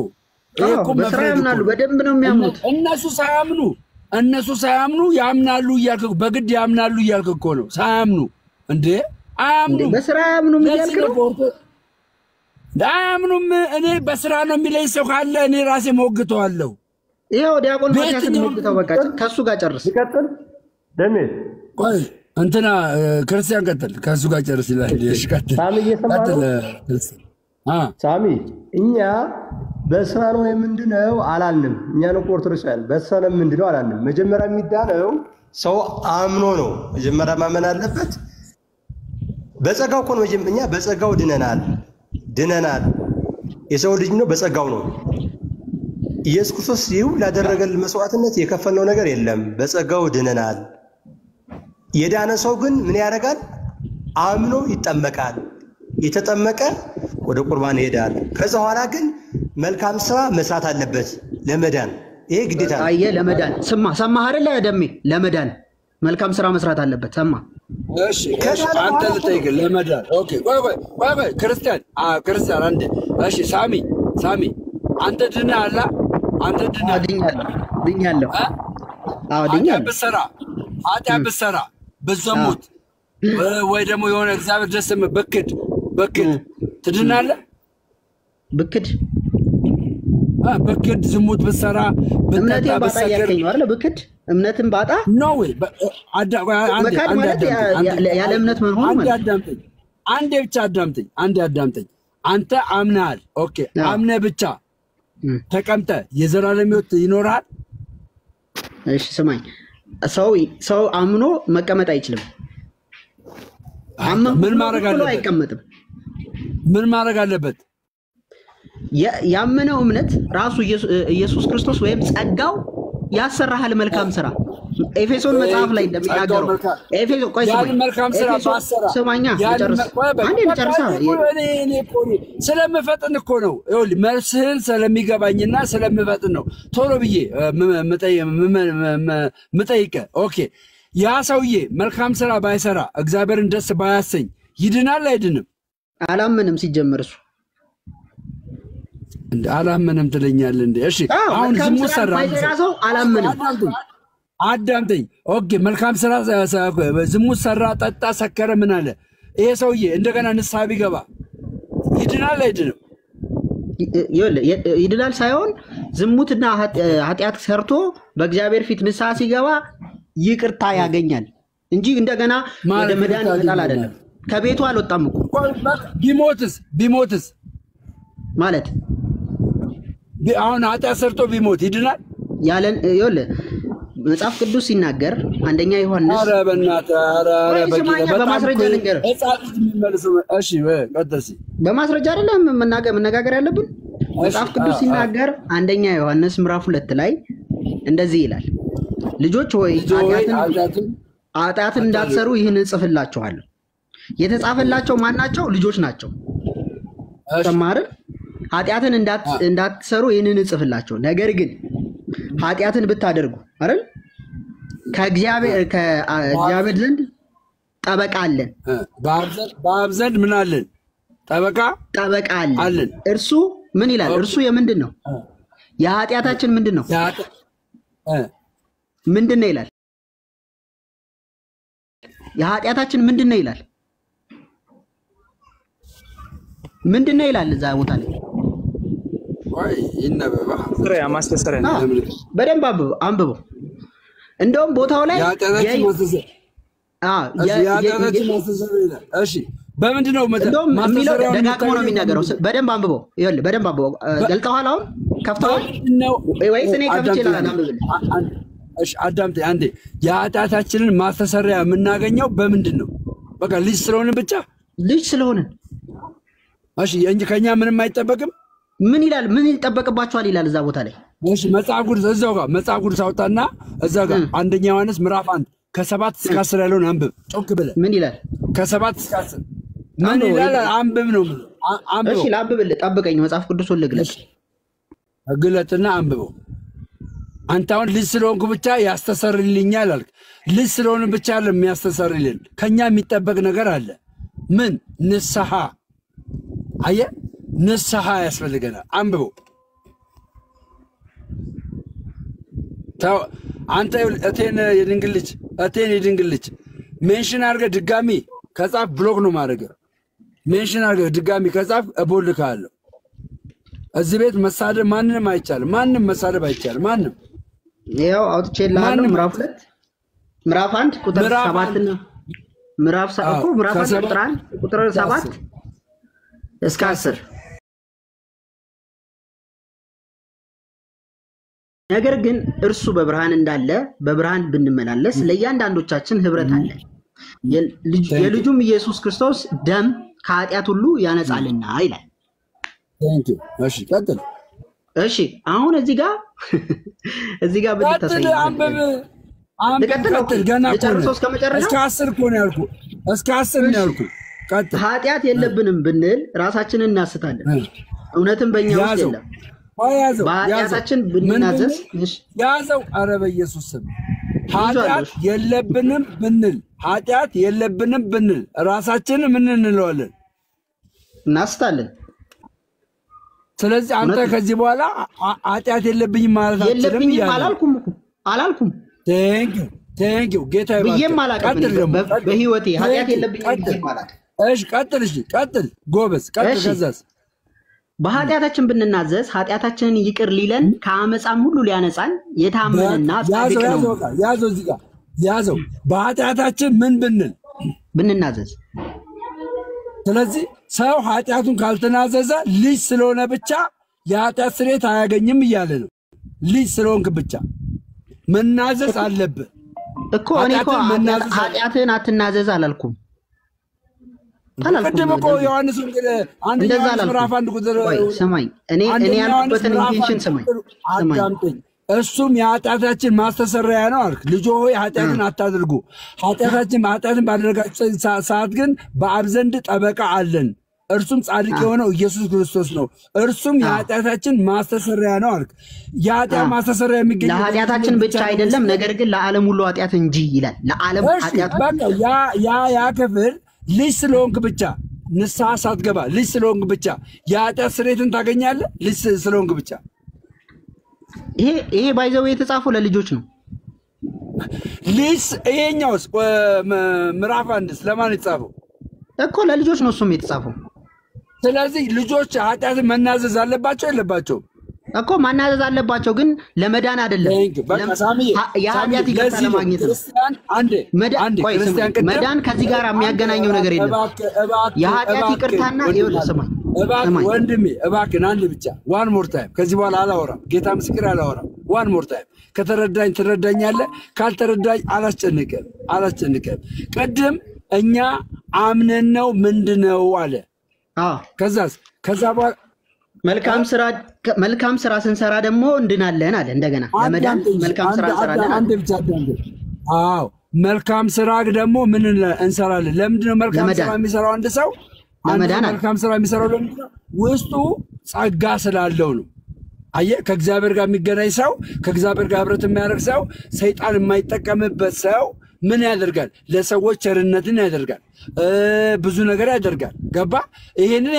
በስራ ያምናሉ፣ በደንብ ነው የሚያምኑት። እነሱ ሳያምኑ ያምናሉ እያልክ በግድ ያምናሉ እያልክ እኮ ነው። ሳያምኑ እንዴ አያምኑም። በስራ አያምኑም እያልክ ነው። አያምኑም። እኔ በስራ ነው የሚለኝ ሰው ካለ እኔ ራሴ ሞግተዋለሁ። ይኸው ዲያቆን ማቲያስ ሞግተው። በቃ ከሱ ጋር ጨርስ። ይቀጥል ደሜ። ቆይ እንትና ክርስቲያን ቀጥል፣ ከሱ ጋር ጨርስ ይላል። እሺ ቀጥል። ሳሚ እኛ በስራ ነው የምንድነው አላልንም። እኛ ነው ኦርቶዶክስ ያለ በስራ ነው የምንድነው አላልንም። መጀመሪያ የሚዳነው ሰው አምኖ ነው መጀመሪያ ማመን አለበት። በጸጋው እኮ ነው እኛ በጸጋው ድነናል። የሰው ልጅ ነው በጸጋው ነው። ኢየሱስ ክርስቶስ ይኸው ላደረገልን መስዋዕትነት የከፈልነው ነገር የለም። በጸጋው ድነናል። የዳነ ሰው ግን ምን ያደርጋል? አምኖ ይጠመቃል። የተጠመቀ ወደ ቁርባን ይሄዳል። ከዛ በኋላ ግን መልካም ስራ መስራት አለበት ለመዳን። ይሄ ግዴታ ነው። አየ ለመዳን ሰማህ አይደለ ደሜ? ለመዳን መልካም ስራ መስራት አለበት። ሰማ እሺ አንተ ልጠይቅ ለመዳን። ኦኬ ቆይ ክርስቲያን አንዴ። እሺ ሳሚ አንተ ድነሃል? አንተ ድኛለሁ። ኃጢአት ብትሰራ በዘሙት ወይ ደግሞ የሆነ እግዚአብሔር ደስ በክድ ትድናለህ? በክድ ዝሙት ብትሰራ እምነቴን ባጣ ያልከኝ ነው አይደል? በክድ እምነትን ባጣ ነው ወይ? ያለ እምነት ምን ሆነ ማለት? አንዴ ብቻ አዳምጠኝ። አንተ አምነሃል። ኦኬ አምነህ ብቻ ተቀምጠ የዘላለም ሕይወት ይኖራል? እሺ ስማኝ፣ ሰው አምኖ መቀመጥ አይችልም። ምን ማድረግ አለበት? አይቀመጥም። ምን ማድረግ አለበት? ያመነው እምነት ራሱ ኢየሱስ ክርስቶስ ወይም ጸጋው ያሰራሃል መልካም ስራ። ኤፌሶን መጽሐፍ ላይ እንደሚናገረው ኤፌሶን ቆይ መልካም ስራ ባሰራ ስማኛ ጨርሳ ስለምፈጥን እኮ ነው። ይኸውልህ መልስህን ስለሚገባኝና ስለምፈጥን ነው ቶሎ ብዬ ምጠይቀህ። ኦኬ ያ ሰውዬ መልካም ስራ ባይሰራ እግዚአብሔርን ደስ ባያሰኝ ይድናል አይድንም? አላምንም። ሲጀምር እሱ እንደ አላምንም ትለኛለህ እንዴ? እሺ አሁን ዝሙት ሰራ ሰው አላምንም። አዳምጠኝ። ኦኬ መልካም ስራ ዝሙት ሰራ፣ ጠጣ፣ ሰከረ፣ ምን አለ? ይሄ ሰውዬ እንደገና ንስሐ ቢገባ ይድናል አይድንም? ይድናል ሳይሆን ዝሙትና ኃጢአት ሰርቶ በእግዚአብሔር ፊት ንስሐ ሲገባ ይቅርታ ያገኛል እንጂ እንደገና ወደ መዳን ይመጣል አይደለም። ከቤቱ አልወጣም እኮ። ቢሞትስ ማለት አሁን ኃጢአት ሰርቶ ቢሞት ይድናል? ያለን ይኸውልህ መጽሐፍ ቅዱስ ሲናገር አንደኛ ዮሐንስ በማስረጃ ልንገር። እሺ ቀጥል። በማስረጃ አይደለም መነጋገር ያለብን። መጽሐፍ ቅዱስ ሲናገር አንደኛ ዮሐንስ ምዕራፍ 2 ላይ እንደዚህ ይላል፣ ልጆች ሆይ ኃጢአትን እንዳትሰሩ ይህን እጽፍላችኋለሁ። የተጻፈላቸው ማናቸው? ልጆች ናቸው። ተማርን። ኃጢአትን እንዳትሰሩ ይህንን እጽፍላቸው። ነገር ግን ኃጢአትን ብታደርጉ አይደል ከእግዚአብሔር ዘንድ ጠበቃ አለን። በአብ ዘንድ ምን አለን? ጠበቃ አለን። እርሱ ምን ይላል? እርሱ የምንድን ነው? የኃጢአታችን ምንድን ነው? ምንድን ነው ይላል? የኃጢአታችን ምንድን ነው ይላል? ምንድን ነው ይላል? እዛ ቦታ ላይ በደንብ አንብበው። እንደውም ቦታው ላይ በምንድን ነው የሚለው? ደጋግሞ ነው የሚናገረው። በደንብ አንብበው። ይኸውልህ በደንብ አንብበው። ገልጠዋል? አሁን ከፍተዋል ወይስ እኔ ከፍቼ ላንብብልህ? አዳምጠኝ አንዴ። የኃጢአታችንን ማስተሰሪያ የምናገኘው በምንድን ነው? በቃ ልጅ ስለሆንን ብቻ። ልጅ ስለሆንን እሺ፣ እንጂ ከኛ ምንም አይጠበቅም። ምን ይላል? ምን ይጠበቅባቸዋል ይላል እዛ ቦታ ላይ። እሺ መጽሐፍ ቅዱስ እዛው ጋር መጽሐፍ ቅዱስ አውጣና እዛ ጋር አንደኛ ዮሐንስ ምዕራፍ 1 ከ7 እስከ 10 ያለውን አንብብ። ጮክ ብለህ ምን ይላል? ከ7 እስከ 10 ምን ይላል? አንብብ ነው። አንብብ። እሺ ላንብብልህ፣ ጠብቀኝ። መጽሐፍ ቅዱስን ልግለጥ። ግለጥና አንብበው። አንተ አሁን ልጅ ስለሆንኩ ብቻ ያስተሰርልኛል አልክ። ልጅ ስለሆን ብቻ አይደለም የሚያስተሰርልን፣ ከኛ የሚጠበቅ ነገር አለ። ምን? ንስሐ። አየህ፣ ንስሐ ያስፈልገናል። አንብበው። አንተ እቴን የድንግል ልጅ ሜንሽን አድርገህ ድጋሚ ከጻፍ ብሎክ ነው ማድረግ። ሜንሽን አድርገህ ድጋሚ ከጻፍ እቦልክሃለሁ። እዚህ ቤት መሳደብ ማንንም አይቻልም። ማንም መሳደብ አይቻልም። ማንም ያው አውጥቼልሃለሁ። ምዕራፍ 2 ምዕራፍ 1 ቁጥር 7 እና ምዕራፍ 1 ቁጥር 7 እስከ 10 ነገር ግን እርሱ በብርሃን እንዳለ በብርሃን ብንመላለስ ለእያንዳንዶቻችን ህብረት አለ። የልጁም ኢየሱስ ክርስቶስ ደም ከኃጢአት ሁሉ ያነጻልና ይላል። እሺ ቀጥል። እሺ አሁን እዚህ ጋር ብትተሰይ ቀጥል። ገና እስከ 10 እኮ ነው ያልኩህ። እስከ 10 ነው ያልኩህ። ቀጥል። ኃጢአት የለብንም ብንል ራሳችንን እናስታለን፣ እውነትም በእኛ ውስጥ የለም። በኃጢአታችን ብንናዘዝ ያዘው። ኧረ በኢየሱስ ስም ኃጢአት የለብንም ብንል ራሳችንን ምን እንለዋለን? እናስታለን። ስለዚህ አንተ ከዚህ በኋላ ኃጢአት የለብኝም ማለት አትችልም እያለ አላልኩም። ቴንክ ዩ ጌታ ይባርክ። ቀጥል። ደግሞ በህይወቴ ኃጢአት የለብኝም ብዬም አላውቅም። እሺ ቀጥል ጎበዝ ቀጥል። ከዛስ በኃጢአታችን ብንናዘዝ ኃጢአታችንን ይቅር ሊለን ከአመፃም ሁሉ ሊያነጻን የታመነና ጻድቅ ነው። ያዘው እዚህ ጋር ያዘው። በኃጢአታችን ምን ብንናዘዝ። ስለዚህ ሰው ኃጢአቱን ካልተናዘዘ ልጅ ስለሆነ ብቻ የኃጢአት ስርየት አያገኝም እያለ ነው። ልጅ ስለሆንክ ብቻ መናዘዝ አለብህ እኮ። እኔ እኮ ኃጢአትን አትናዘዝ አላልኩም። ቅድም እኮ ዮሐንስ ወንጌል አንደኛ ምዕራፍ 1 ቁጥር ሰማኝ። እኔ ያልኩበትን ኢንቴንሽን ሰማኝ። እሱም የኃጢአታችን ማስተሰሪያ ነው አልክ። ልጆ ሆይ ኃጢአትን አታድርጉ፣ ኃጢአትን ባደረጋችሁ ሰዓት ግን በአብ ዘንድ ጠበቃ አለን፣ እርሱም ጻድቅ የሆነው ኢየሱስ ክርስቶስ ነው። እርሱም የኃጢአታችን ማስተሰሪያ ነው አልክ። የኃጢአት ማስተሰሪያ የሚገኘው ለኃጢአታችን ብቻ አይደለም፣ ነገር ግን ለዓለም ሁሉ ኃጢአት እንጂ ይላል። ለዓለም ኃጢአት በቃ ያ ክፍል ልጅ ስለሆንክ ብቻ ንስሐ ሳትገባ ልጅ ስለሆንክ ብቻ የኃጢአት ስርየትን ታገኛለህ። ልጅ ስለሆንክ ብቻ ይሄ ባይዘው የተጻፈው ለልጆች ነው። ልጅ ይሄኛውስ ምዕራፍ 1 ለማን የተጻፈው? እኮ ለልጆች ነው እሱም የተጻፈው። ስለዚህ ልጆች ኃጢአትን መናዘዝ አለባቸው የለባቸውም? እኮ ማናዘዝ አለባቸው፣ ግን ለመዳን አይደለም። የኃጢአት ይቅርታ ለማግኘት ነው። መዳን ከዚህ ጋር የሚያገናኘው ነገር የለም። የኃጢአት ይቅርታና ስማኝ ወንድሜ እባክህን አንድ ብቻ ዋን ሞር ታይም። ከዚህ በኋላ አላወራም፣ ጌታ ምስክር አላወራም። ዋን ሞር ታይም። ከተረዳኝ ትረዳኛለህ፣ ካልተረዳኝ አላስጨንቅም። ቅድም እኛ አምነን ነው ምንድነው አለ። ከዛ በኋላ መልካም ስራ ስንሰራ ደግሞ እንድናለን አለ። እንደገና ለመዳን መልካም ስራ እንሰራለን። አንድ ብቻ አዎ መልካም ስራ ደግሞ ምን እንሰራለን? ለምንድነው መልካም ስራ የሚሰራው? አንድ ሰው መልካም ስራ የሚሰራው ለምንድነው? ውስጡ ጸጋ ስላለው ነው። አየህ፣ ከእግዚአብሔር ጋር የሚገናኝ ሰው፣ ከእግዚአብሔር ጋር ህብረት የሚያደርግ ሰው፣ ሰይጣን የማይጠቀምበት ሰው ምን ያደርጋል? ለሰዎች ቸርነትን ያደርጋል፣ ብዙ ነገር ያደርጋል። ገባ? ይሄንን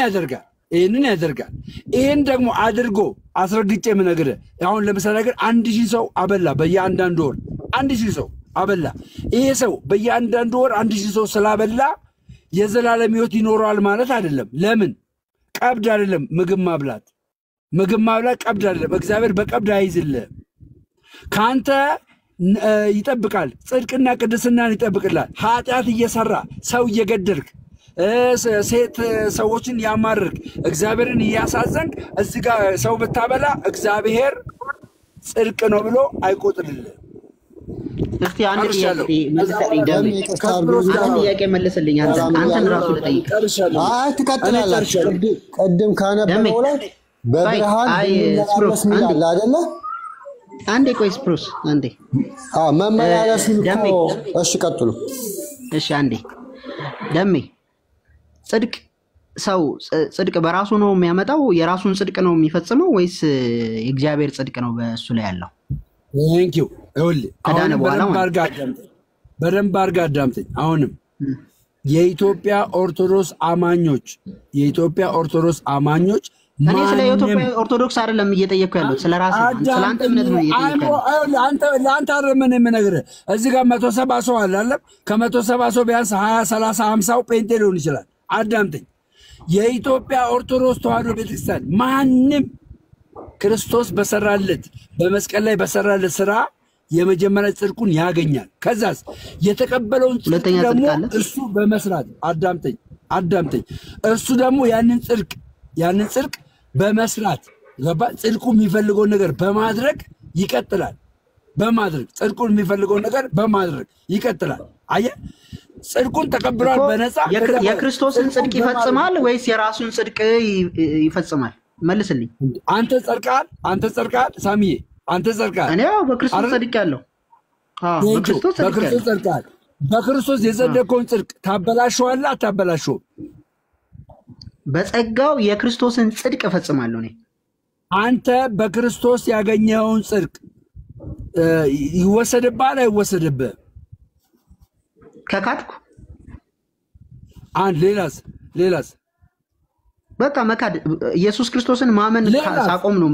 ያደርጋል። ይሄን ደግሞ አድርጎ አስረግጬ የምነግርህ አሁን ለምሳሌ ነገር 1000 ሰው አበላ። በየአንዳንዱ ወር 1000 ሰው አበላ። ይሄ ሰው በየአንዳንዱ ወር 1000 ሰው ስላበላ የዘላለም ህይወት ይኖረዋል ማለት አይደለም። ለምን? ቀብድ አይደለም ምግብ ማብላት ቀብድ አይደለም። እግዚአብሔር በቀብድ አይዝልህም። ካንተ ይጠብቃል። ጽድቅና ቅድስናን ይጠብቅላል። ኃጢአት እየሰራ ሰው እየገደልክ ሴት ሰዎችን ያማርክ እግዚአብሔርን እያሳዘንክ እዚህ ጋር ሰው ብታበላ እግዚአብሔር ጽድቅ ነው ብሎ አይቆጥርልህም። እስቲ አንድ ጥያቄ መልስልኝ። አንተን ራሱ ልጠይቅ። ትቀጥላለህ። ቅድም ካነበበው ላይ በብርሃን መመላለስ ይላል አይደለ? አንዴ ቆይ ስፕሩስ አንዴ። መመላለስ እኮ እሺ፣ ቀጥሉ። እሺ አንዴ ደሜ ጽድቅ በራሱ ነው የሚያመጣው? የራሱን ጽድቅ ነው የሚፈጽመው ወይስ የእግዚአብሔር ጽድቅ ነው በእሱ ላይ ያለው? ቴንክ ዩ። ይኸውልህ በደንብ አድርጋ አዳምጠኝ። አሁንም የኢትዮጵያ ኦርቶዶክስ አማኞች እኔ ስለ ኢትዮጵያ ኦርቶዶክስ አይደለም እየጠየኩ ያለሁት፣ ስለ ራሴ ስለ አንተ እምነት ነው እየጠየኩ ያለሁት። ለአንተ ምን የምነግርህ እዚህ ጋር 170 ሰው አለ አይደለም? ከ170 ሰው ቢያንስ 20 30 50ው ጴንጤ ሊሆን ይችላል። አዳምጠኝ። የኢትዮጵያ ኦርቶዶክስ ተዋሕዶ ቤተክርስቲያን ማንም ክርስቶስ በሰራለት በመስቀል ላይ በሰራለት ስራ የመጀመሪያ ጽድቁን ያገኛል። ከዛስ የተቀበለውን ጽድቅ ደግሞ እሱ በመስራት አዳምጠኝ። እሱ ደግሞ ያንን ጽድቅ በመስራት ጽድቁ የሚፈልገውን ነገር በማድረግ ይቀጥላል። በማድረግ ጽድቁን የሚፈልገውን ነገር በማድረግ ይቀጥላል። አየህ ጽድቁን ተቀብሏል በነፃ የክርስቶስን ጽድቅ ይፈጽማል ወይስ የራሱን ጽድቅ ይፈጽማል? መልስልኝ። አንተ ጸድቃል ሳሚዬ፣ አንተ ጸድቃል። እኔ ያው በክርስቶስ ጸድቄአለሁ። በክርስቶስ ጸድቃል። በክርስቶስ የጸደቀውን ጽድቅ ታበላሸዋለህ አታበላሸውም? በጸጋው የክርስቶስን ጽድቅ እፈጽማለሁ። እኔ አንተ በክርስቶስ ያገኘውን ጽድቅ ይወሰድብሃል አይወሰድብህም? ከካድኩ አንድ ሌላስ በቃ መካድ ኢየሱስ ክርስቶስን ማመን ሳቆም ነው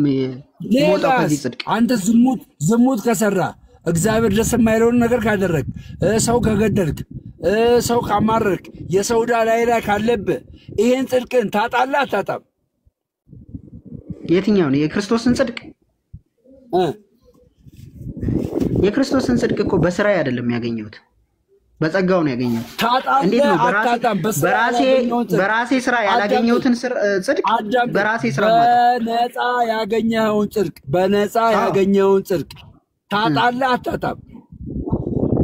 የምወጣው ከዚህ ጽድቅ። አንተ ዝሙት ከሰራ እግዚአብሔር ደስ የማይለውን ነገር ካደረግ ሰው ከገደልክ ሰው ካማረክ የሰው ዕዳ ላይ ካለብህ ይሄን ጽድቅን ታጣለህ አታጣም? የትኛውን የክርስቶስን ጽድቅ? የክርስቶስን ጽድቅ እኮ በስራዬ አይደለም ያገኘሁት፣ በጸጋው ነው ያገኘሁት። እንዴት ነው በራሴ ስራ ያላገኘሁትን ጽድቅ በራሴ ስራ በነፃ ያገኘውን ጽድቅ ታጣለህ አታጣም?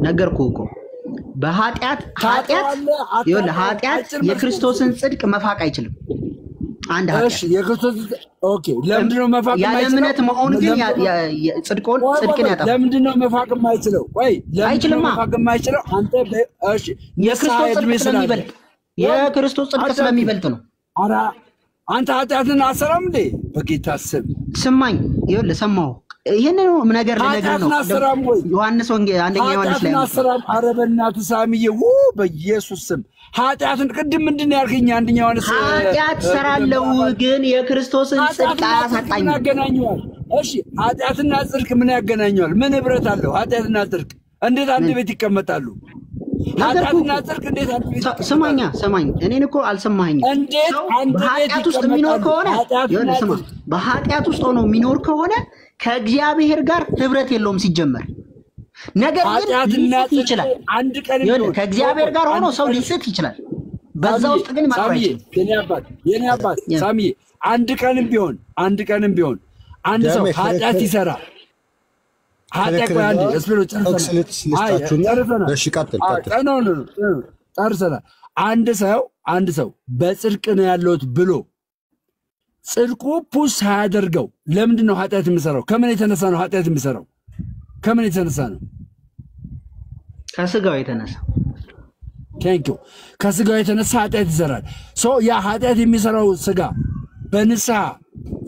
ነገርኩህ እኮ በኃጢአት የክርስቶስን ጽድቅ መፋቅ አይችልም። አንድ ለምንድን ነው መፋቅ የማይችለው? እምነት መሆን ግን ጽድቅን ያጠፋል። ለምንድን ነው መፋቅ የማይችለው? አይችልማ። መፋቅ የማይችለው አንተ የክርስቶስ ጽድቅ ስለሚበልጥ ነው። አንተ ኃጢአትን አሰራም እንዴ? በጌታ ስም ስማኝ፣ ይኸውልህ ሰማሁ። ይሄንን ነገር ልነግርህ ነው። ዮሐንስ ወንጌል አንደኛ ዮሐንስ ላይ አሰራም። ኧረ በእናትህ ሳሚዬ፣ በኢየሱስ ስም ኃጢአትን ቅድም ምንድን ነው ያልከኝ? አንደኛ ዮሐንስ ኃጢአት ሰራለው ግን የክርስቶስን ጽድቅ አያሳጣኝም። ያገናኘዋል? እሺ ኃጢአትና ጽድቅ ምን ያገናኘዋል? ምን ህብረት አለው? ኃጢአትና ጽድቅ እንዴት አንድ ቤት ይቀመጣሉ? ኃጢአትና ጽድቅ እንዴት አንድ ቤት? ስማኝ፣ እኔን እኮ አልሰማኸኝም። እንዴት አንድ ቤት በኃጢአት ውስጥ የሚኖር ከሆነ ይኸውልህ ስማ፣ በኃጢአት ውስጥ ሆኖ የሚኖር ከሆነ ከእግዚአብሔር ጋር ህብረት የለውም ሲጀመር። ነገር ግን ሊስት ይችላል። አንድ ቀን ከእግዚአብሔር ጋር ሆኖ ሰው ሊስት ይችላል። በዛ ውስጥ ግን መጥፋት አይችልም። የኔ አባት ሳሚዬ፣ አንድ ቀንም ቢሆን አንድ ሰው ኃጢአት ይሰራ አንድ ሰው በጽድቅ ነው ያለሁት ብሎ ጽድቁ ፑሽ ሳያደርገው ለምንድን ነው ኃጢአት የሚሰራው? ከምን የተነሳ ነው ኃጢአት የሚሰራው? ከምን የተነሳ ነው? ከስጋው የተነሳ። ቴንኪው። ከስጋው የተነሳ ኃጢአት ይሰራል። ያ ኃጢአት የሚሰራው ስጋ በንስሐ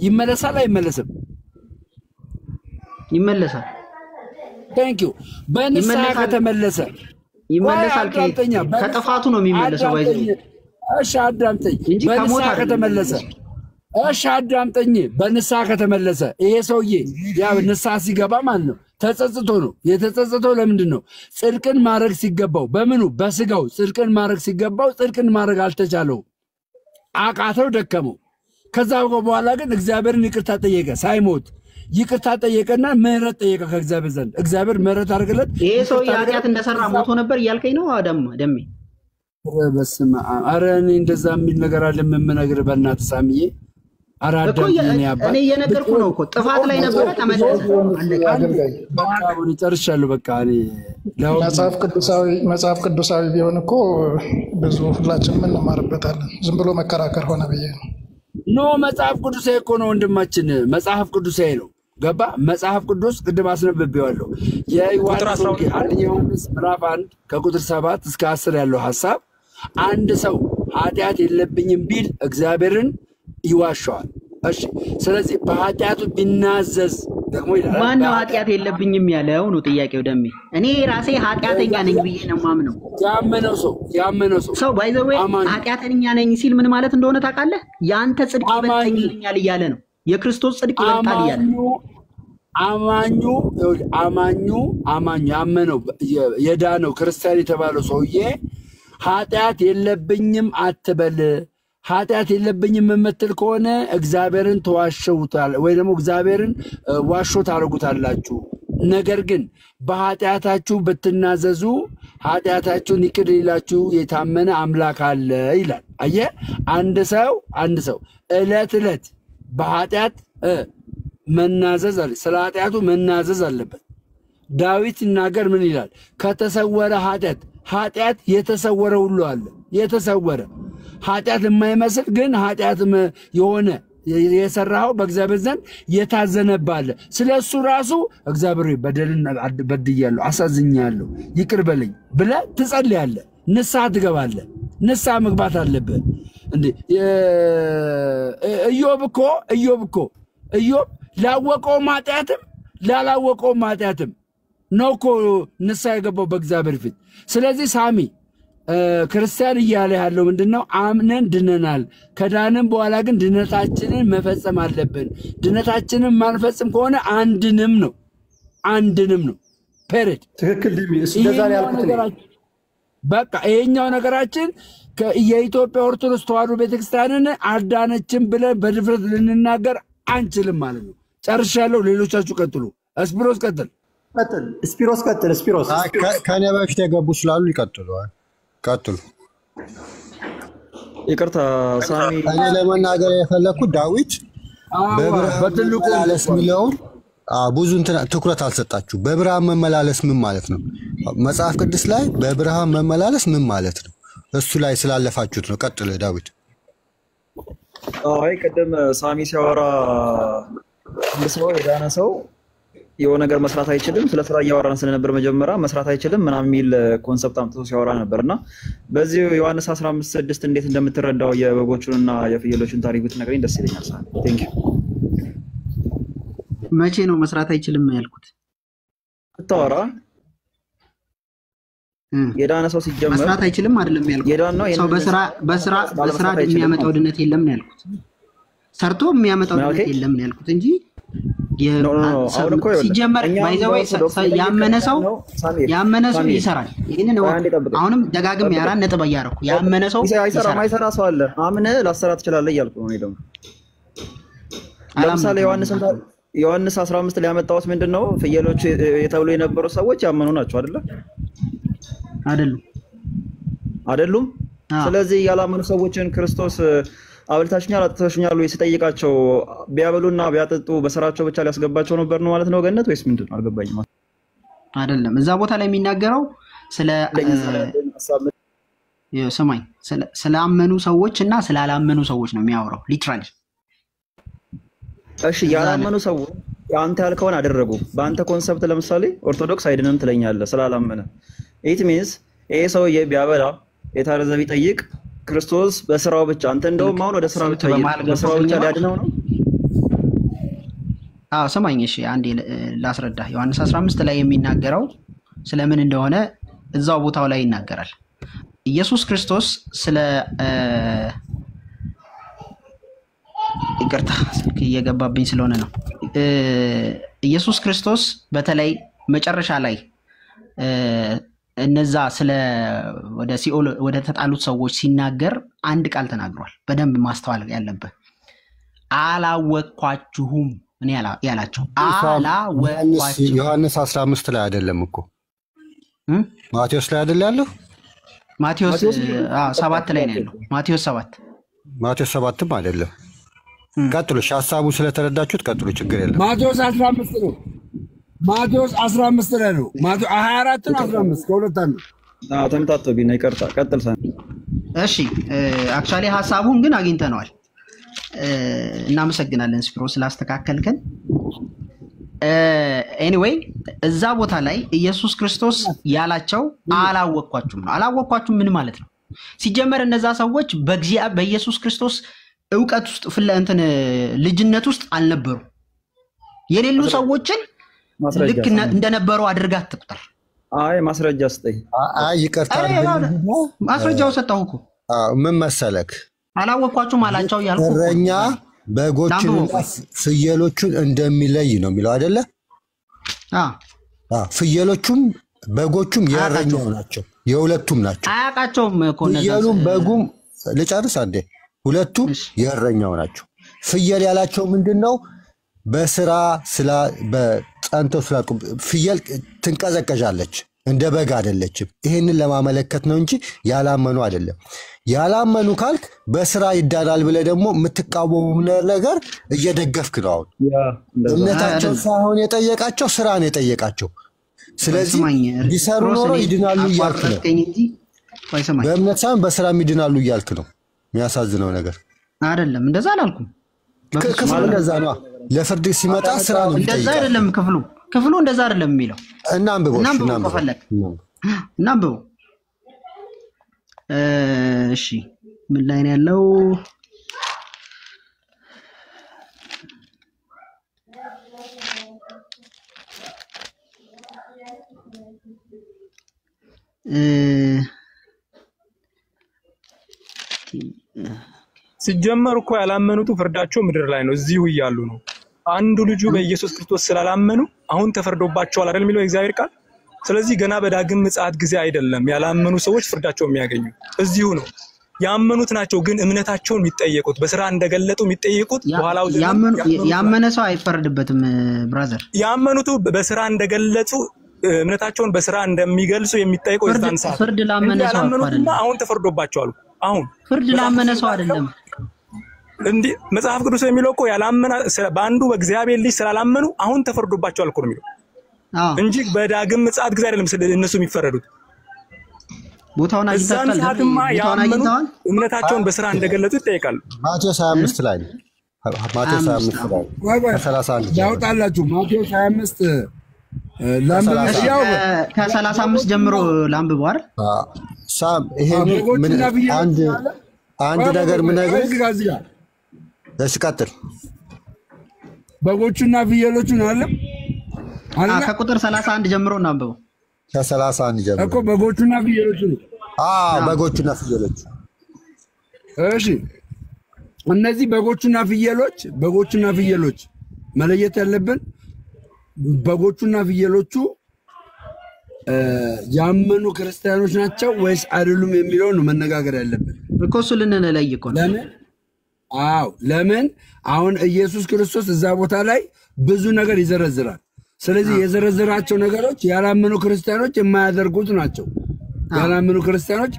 ይመለሳል አይመለስም? ይመለሳል። ቴንኪው። በንስሐ ከተመለሰ ይመለሳል። ከጥፋቱ ነው የሚመለሰው። እሺ አዳምጠኝ። በንስሐ ከተመለሰ በንስሐ ከተመለሰ ይሄ ሰውዬ ያ ንስሐ ሲገባ ማለት ነው ተጸጽቶ ነው። የተጸጸተው ለምንድን ነው? ጽድቅን ማድረግ ሲገባው በምኑ በስጋው ጽድቅን ማድረግ ሲገባው ጽድቅን ማድረግ አልተቻለው፣ አቃተው፣ ደከመው። ከዛ በኋላ ግን እግዚአብሔርን ይቅርታ ጠየቀ። ሳይሞት ይቅርታ ጠየቀና ምህረት ጠየቀ ከእግዚአብሔር ዘንድ። እግዚአብሔር ምህረት አድርገለት። ይሄ ሰውዬ ኃጢአት እንደሰራ ሞቶ ነበር እያልከኝ ነው? ደሜ በስመ አብ። ኧረ እኔ እንደዛ የሚል ነገር አለ የምነግርህ በእናትህ ሳሚዬ። እኔ እየነገርኩህ ነው እኮ ጥፋት ላይ ነበረ፣ ተመለሰ። ጨርሻለሁ። በቃ መጽሐፍ ቅዱሳዊ ቢሆን እኮ ብዙ ሁላችንም እንማርበታለን። ዝም ብሎ መከራከር ሆነ ብዬ ነው። ኖ መጽሐፍ ቅዱሳዊ እኮ ነው ወንድማችን፣ መጽሐፍ ቅዱሳዊ ነው። ገባ? መጽሐፍ ቅዱስ ቅድም አስነብቤዋለሁ። የዮሐንስ ወንጌል አንደኛ ዮሐንስ ምዕራፍ 1 ከቁጥር 7 እስከ 10 ያለው ሐሳብ አንድ ሰው ኃጢአት የለብኝም ቢል እግዚአብሔርን ይዋሸዋል። እሺ፣ ስለዚህ በኃጢአቱ ቢናዘዝ ደግሞ ይላል። ማነው ኃጢአት የለብኝም ያለው ነው ጥያቄው። ደሜ እኔ ራሴ ኃጢአተኛ ነኝ ብዬ ነው የማምነው። ያመነው ሰው ባይ ዘ ዌይ ኃጢአተኛ ነኝ ሲል ምን ማለት እንደሆነ ታውቃለህ? ያንተ ጽድቅ ይበልጠኛል እያለ ነው። የክርስቶስ ጽድቅ ይበልጣል እያለ አማኙ ያመነው የዳነው ክርስቲያን የተባለው ሰውዬ ኃጢአት የለብኝም አትበል። ኃጢአት የለብኝም የምትል ከሆነ እግዚአብሔርን ተዋሸውታል ወይ ደግሞ እግዚአብሔርን ዋሾ ታደርጉታላችሁ። ነገር ግን በኃጢአታችሁ ብትናዘዙ ኃጢአታችሁን ይቅር ይላችሁ የታመነ አምላክ አለ ይላል። አየህ፣ አንድ ሰው ዕለት በኃጢአት መናዘዝ አለ። ስለ ኃጢአቱ መናዘዝ አለበት። ዳዊት ይናገር ምን ይላል? ከተሰወረ ኃጢአት የተሰወረ ሁሉ አለ። የተሰወረ ኃጢአት የማይመስል ግን ኃጢአት የሆነ የሰራው በእግዚአብሔር ዘንድ የታዘነባለ። ስለሱ ራሱ እግዚአብሔር በደልን በድያለሁ፣ አሳዝኛለሁ፣ ይቅር በለኝ ብለህ ትጸልያለህ። ንስሐ ትገባለህ። ንስሐ መግባት አለብህ። እንዴ ኢዮብ እኮ ላወቀው ኃጢአትም ላላወቀው ኃጢአትም ነው እኮ ንስሐ የገባው በእግዚአብሔር ፊት። ስለዚህ ሳሚ ክርስቲያን እያለ ያለው ምንድነው? አምነን ድነናል። ከዳንም በኋላ ግን ድነታችንን መፈጸም አለብን። ድነታችንን ማንፈጽም ከሆነ አንድንም ነው ፔሬድ። ትክክል ዲሚ እንደዛ ያልኩት በቃ ይሄኛው ነገራችን የኢትዮጵያ ኦርቶዶክስ ተዋሕዶ ቤተክርስቲያንን አዳነችን ብለን በድፍረት ልንናገር አንችልም ማለት ነው። ጨርሻለሁ። ሌሎቻችሁ ቀጥሉ። ስፒሮስ ቀጥል። ስፒሮስ ከኔ በፊት የገቡ ስላሉ ይቀጥሉ። ይቅርታ ሳሚ፣ እኔ ለመናገር የፈለኩት ዳዊት በብርሃን መመላለስ የሚለውን ብዙ ትኩረት አልሰጣችሁ። በብርሃን መመላለስ ምን ማለት ነው? መጽሐፍ ቅዱስ ላይ በብርሃን መመላለስ ምን ማለት ነው? እሱ ላይ ስላለፋችሁት ነው። ቀጥል ዳዊት። አይ ቅድም ሳሚ ሲያወራ አንድ ሰው የዳነ ሰው የሆነ ነገር መስራት አይችልም፣ ስለ ስራ እያወራን ስለነበር መጀመሪያ መስራት አይችልም ምናምን የሚል ኮንሰፕት አምጥቶ ሲያወራ ነበርና በዚህ ዮሐንስ 15:6 እንዴት እንደምትረዳው የበጎቹንና የፍየሎቹን ታሪክ ብትነግረኝ ደስ ይለኛል። ሳሚ ቴንክ ዩ። መቼ ነው መስራት አይችልም ያልኩት? ተዋራ የዳነ ሰው ሲጀመር መስራት አይችልም አይደለም ያልኩት። ሰው በስራ የሚያመጣው ድነት የለም ነው ያልኩት። ሰርቶ የሚያመጣው ድነት የለም ነው ያልኩት እንጂ ሲጀመር ባይዘው ያመነ ሰው ይሰራል። ይሄንን አሁንም ደጋግም ያራን ነጥብ ያያረኩ ያመነ ሰው ማይሰራ ሰው አለ። አምነህ ላሰራ ትችላለህ እያልኩ ነው። ደግሞ ለምሳሌ ዮሐንስ 15 ላይ ያመጣውስ ምንድነው? ፍየሎች የተብሉ የነበሩ ሰዎች ያመኑ ናቸው አይደሉም? ስለዚህ ያላመኑ ሰዎችን ክርስቶስ አብልታችኛል አጥተሽኛል ወይ ሲጠይቃቸው ቢያበሉና ቢያጠጡ በስራቸው ብቻ ሊያስገባቸው ነበር ነው ማለት ነው ገነት ወይስ ምንድነው? አልገባኝም። አይደለም እዛ ቦታ ላይ የሚናገረው ሰማይ ስላመኑ ሰዎች እና ስላላመኑ ሰዎች ነው የሚያወራው ሊትራሊ። እሺ ያላመኑ ሰዎች አንተ ያልከውን አደረጉ። በአንተ ኮንሰፕት ለምሳሌ ኦርቶዶክስ አይድንም ትለኛለህ ስላላመነ። ኢት ሚንስ ይሄ ሰውዬ ቢያበላ የታረዘ ቢጠይቅ ክርስቶስ በስራው ብቻ አንተ እንደውም አሁን ወደ ስራው ብቻ ሊያድነው ነው። ሰማኝ። እሺ አንዴ ላስረዳ። ዮሐንስ 15 ላይ የሚናገረው ስለምን እንደሆነ እዛው ቦታው ላይ ይናገራል። ኢየሱስ ክርስቶስ ስለ ይቅርታ ስልክ እየገባብኝ ስለሆነ ነው። ኢየሱስ ክርስቶስ በተለይ መጨረሻ ላይ እነዛ ስለ ወደ ሲኦል ወደ ተጣሉት ሰዎች ሲናገር አንድ ቃል ተናግሯል። በደንብ ማስተዋል ያለበት አላወቅኳችሁም እኔ ያላቸው አላወቅኳችሁም። ዮሐንስ 15 ላይ አይደለም እኮ ማቴዎስ ላይ አይደል ያለው? ማቴዎስ 7 ላይ ነው ያለው። ማቴዎስ 7ም አይደለም። ቀጥሉ። ሐሳቡ ስለተረዳችሁት ቀጥሉ፣ ችግር የለም። ማቴዎስ 15 ነው። ማቴዎስ 15 ላይ ነው። ማቴዎስ 24 ነው 15 ከሁለት አንዱ ተምታቶብኝ ይቅርታ። ቀጥል ሳሚ። እሺ አክቹአሊ ሐሳቡን ግን አግኝተነዋል። እናመሰግናለን ስፒሮ ስላስተካከልከን። ኤኒዌይ እዛ ቦታ ላይ ኢየሱስ ክርስቶስ ያላቸው አላወቅኳችሁም ነው። አላወቅኳችሁም ምን ማለት ነው? ሲጀመር እነዛ ሰዎች በኢየሱስ ክርስቶስ ዕውቀት ውስጥ ልጅነት ውስጥ አልነበሩ። የሌሉ ሰዎችን ልክ እንደነበሩ አድርጋ አትቁጠር። አይ ማስረጃ ስጠኝ። አይ ይቅርታ ማስረጃው ሰጠሁ እኮ። ምን መሰለክ አላወቅኳችሁም አላቸው ያልኩት እረኛ በጎችንና ፍየሎቹን እንደሚለይ ነው የሚለው አይደለ? ፍየሎቹም በጎቹም የእረኛው ናቸው፣ የሁለቱም ናቸው። አያውቃቸውም እኮ እነዛ ፍየሉም በጉም ልጨርስ አንዴ። ሁለቱም የእረኛው ናቸው። ፍየል ያላቸው ምንድነው? በስራ በጸንተው ፍየል ትንቀዘቀዣለች፣ እንደ በግ አይደለችም። ይሄንን ለማመለከት ነው እንጂ ያላመኑ አይደለም። ያላመኑ ካልክ በስራ ይዳናል ብለህ ደግሞ የምትቃወሙ ነገር እየደገፍክ ነው። አሁን እምነታቸው ሳይሆን የጠየቃቸው ስራ ነው የጠየቃቸው። ስለዚህ ቢሰሩ ኖሮ ይድናሉ እያልክ ነው። በእምነት ሳይሆን በስራ ይድናሉ እያልክ ነው። የሚያሳዝነው ነገር አይደለም። እንደዛ አላልኩም። ክፍሉ እንደዛ ነው። ለፍርድ ሲመጣ ስራ ነው የሚጠይቀው። እንደዛ አይደለም ክፍሉ እንደዛ አይደለም የሚለው። እናንብበው። እሺ ምን ላይ ነው ያለው? ሲጀመር እኮ ያላመኑት ፍርዳቸው ምድር ላይ ነው፣ እዚሁ እያሉ ነው። አንዱ ልጁ በኢየሱስ ክርስቶስ ስላላመኑ አሁን ተፈርዶባቸዋል አይደል የሚለው እግዚአብሔር ቃል። ስለዚህ ገና በዳግም ምጽአት ጊዜ አይደለም ያላመኑ ሰዎች ፍርዳቸው የሚያገኙ፣ እዚሁ ነው። ያመኑት ናቸው ግን እምነታቸውን የሚጠየቁት፣ በስራ እንደገለጡ የሚጠየቁት። በኋላው ያመነ ሰው አይፈረድበትም ብራዘር። ያመኑት በስራ እንደገለጹ እምነታቸውን በስራ እንደሚገልጹ የሚጠየቁት የዛን ሰዓት። ፍርድ ላመነ ሰው አይደለም። አሁን ተፈርዶባቸዋል። አሁን ፍርድ ላመነ ሰው አይደለም እንዴ? መጽሐፍ ቅዱስ የሚለው እኮ ያላመነ በአንዱ በእግዚአብሔር ልጅ ስላላመኑ አሁን ተፈርዶባቸዋል እኮ ነው የሚለው እንጂ በዳግም ምጽአት ጊዜ አይደለም እነሱ የሚፈረዱት። ቦታውን አግኝተዋል። እምነታቸውን በስራ እንደገለጹ ይጠየቃሉ። ማቴዎስ 25 ላይ ነው። ማቴዎስ 25 ላይ ከ31 ያውጣላችሁ። ማቴዎስ 25 ከ35 ጀምሮ ላንብበው አይደል? ሳም ይሄ ምን አንድ ነገር ምን ነገር ለስቀጥል በጎቹና ፍየሎቹን አለ ከቁጥር 31 ጀምሮ እናንብበው። ከ31 ጀምሮ እኮ በጎቹና ፍየሎቹ በጎቹና ፍየሎቹ። እሺ እነዚህ በጎቹና ፍየሎች መለየት ያለብን በጎቹና ፍየሎቹ ያመኑ ክርስቲያኖች ናቸው ወይስ አይደሉም የሚለው ነው መነጋገር ያለብን እኮ። እሱ ልንለይ እኮ ነው። ለምን አሁን ኢየሱስ ክርስቶስ እዛ ቦታ ላይ ብዙ ነገር ይዘረዝራል። ስለዚህ የዘረዘራቸው ነገሮች ያላመኑ ክርስቲያኖች የማያደርጉት ናቸው። ያላመኑ ክርስቲያኖች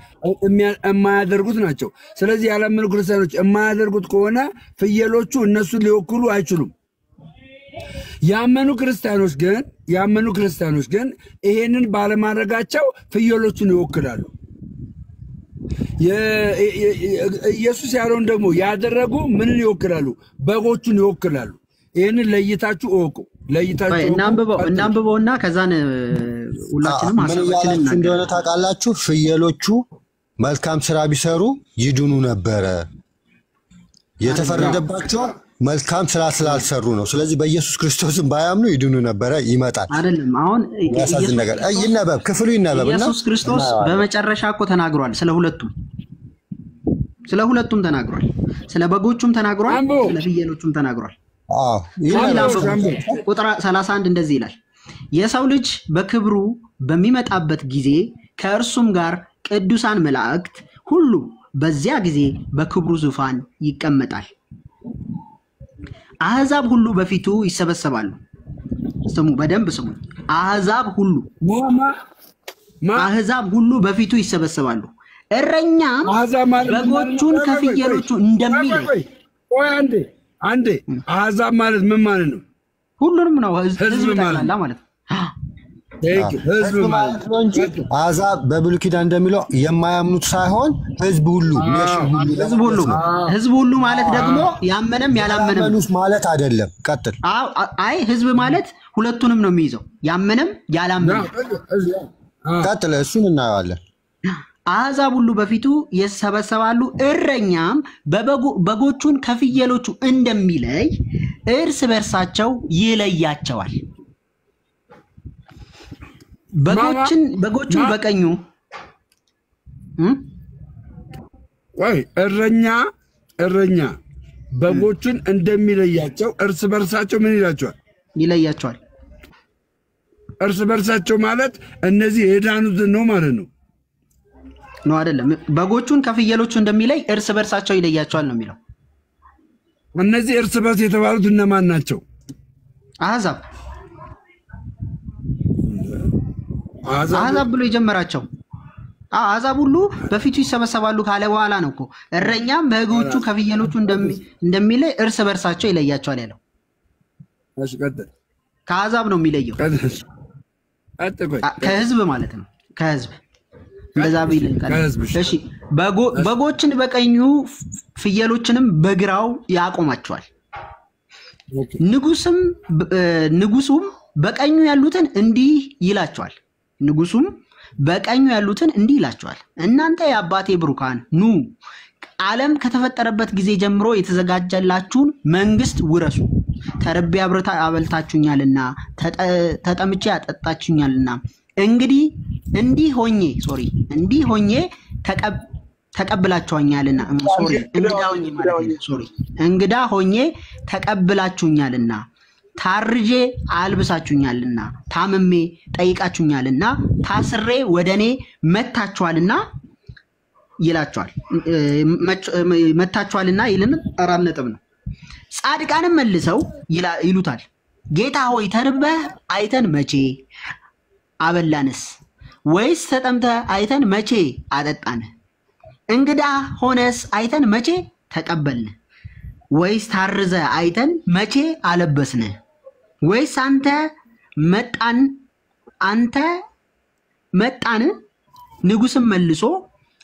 የማያደርጉት ናቸው። ስለዚህ ያላመኑ ክርስቲያኖች የማያደርጉት ከሆነ ፍየሎቹ እነሱን ሊወክሉ አይችሉም። ያመኑ ክርስቲያኖች ግን ይሄንን ባለማድረጋቸው ፍየሎቹን ይወክላሉ። ኢየሱስ ያለውን ደግሞ ያደረጉ ምንን ይወክላሉ? በጎቹን ይወክላሉ። ይሄንን ለይታችሁ እወቁ። እናንብበውና ከዛን ሁላችንም ሐሳባችንን እንደሆነ ታውቃላችሁ። ፍየሎቹ መልካም ስራ ቢሰሩ ይድኑ ነበረ። የተፈረደባቸው መልካም ስራ ስላልሰሩ ነው። ስለዚህ በኢየሱስ ክርስቶስን ባያምኑ ይድኑ ነበረ። ይመጣል አይደለም? አሁን ያሳዝን ነገር ይነበብ፣ ክፍሉ ይነበብና ኢየሱስ ክርስቶስ በመጨረሻ እኮ ተናግሯል። ስለ ሁለቱም ተናግሯል። ስለ በጎቹም ተናግሯል፣ ስለ ፍየሎቹም ተናግሯል። ቁጥር 31 እንደዚህ ይላል፣ የሰው ልጅ በክብሩ በሚመጣበት ጊዜ ከእርሱም ጋር ቅዱሳን መላእክት ሁሉ በዚያ ጊዜ በክብሩ ዙፋን ይቀመጣል። አሕዛብ ሁሉ በፊቱ ይሰበሰባሉ። ስሙ፣ በደንብ ስሙ። አሕዛብ ሁሉ በፊቱ ይሰበሰባሉ። እረኛም በጎቹን ከፍየሎቹ እንደሚለይ። አንዴ አሕዛብ ማለት ምን ማለት ነው? ሁሉንም ነው። ህዝብ ጠቅላላ ማለት ነው። ህዝብ ማለት ነው እንጂ አሕዛብ በብሉይ ኪዳን እንደሚለው የማያምኑት ሳይሆን ህዝብ ሁሉ ህዝብ ሁሉ ማለት ደግሞ ያመነም ያላመነም ማለት አይደለም። ቀጥል። አይ ህዝብ ማለት ሁለቱንም ነው የሚይዘው፣ ያመነም ያላመነም። ቀጥል፣ እሱን እናየዋለን። አሕዛብ ሁሉ በፊቱ ይሰበሰባሉ። እረኛም በጎቹን ከፍየሎቹ እንደሚለይ እርስ በርሳቸው ይለያቸዋል። በጎቹን በቀኙ እረኛ በጎቹን እንደሚለያቸው እርስ በርሳቸው ምን ይለያቸዋል። እርስ በርሳቸው ማለት እነዚህ የዳኑት ነው ማለት ነው። አይደለም። በጎቹን ከፍየሎቹ እንደሚለይ እርስ በርሳቸው ይለያቸዋል ነው የሚለው። እነዚህ እርስ በርስ የተባሉት እነማን ናቸው? አሕዛብ። አሕዛብ ብሎ የጀመራቸው አሕዛብ ሁሉ በፊቱ ይሰበሰባሉ ካለ በኋላ ነው እኮ እረኛም በጎቹ ከፍየሎቹ እንደሚለይ እርስ በርሳቸው ይለያቸዋል ያለው። እሺ ቀጥል። ከአሕዛብ ነው የሚለየው፣ ከህዝብ ማለት ነው። ከህዝብ እንደዛ ቢልቃል። እሺ በጎችን በቀኙ ፍየሎችንም በግራው ያቆማቸዋል። ንጉሱም በቀኙ ያሉትን እንዲህ ይላቸዋል። ንጉሱም በቀኙ ያሉትን እንዲህ ይላቸዋል፣ እናንተ የአባቴ ብሩካን ኑ፣ ዓለም ከተፈጠረበት ጊዜ ጀምሮ የተዘጋጀላችሁን መንግስት ውረሱ። ተርቤ አበልታችሁኛልና፣ ተጠምቼ አጠጣችሁኛልና፣ እንዲህ ሆኜ ተቀብላችሁኛልና፣ እንግዳ ሆኜ ተቀብላችሁኛልና፣ ታርጄ አልብሳችሁኛልና፣ ታምሜ ጠይቃችሁኛልና፣ ታስሬ ወደኔ መታችኋልና ይላቸዋል። መታችኋልና ይልን 4 ነጥብ ነው። ጻድቃንም መልሰው ይሉታል፣ ጌታ ሆይ ተርበህ አይተን መቼ አበላንስ? ወይስ ተጠምተህ አይተን መቼ አጠጣን? እንግዳ ሆነስ አይተን መቼ ተቀበልን? ወይስ ታርዘ አይተን መቼ አለበስን? ወይስ አንተ መጣን? ንጉስም መልሶ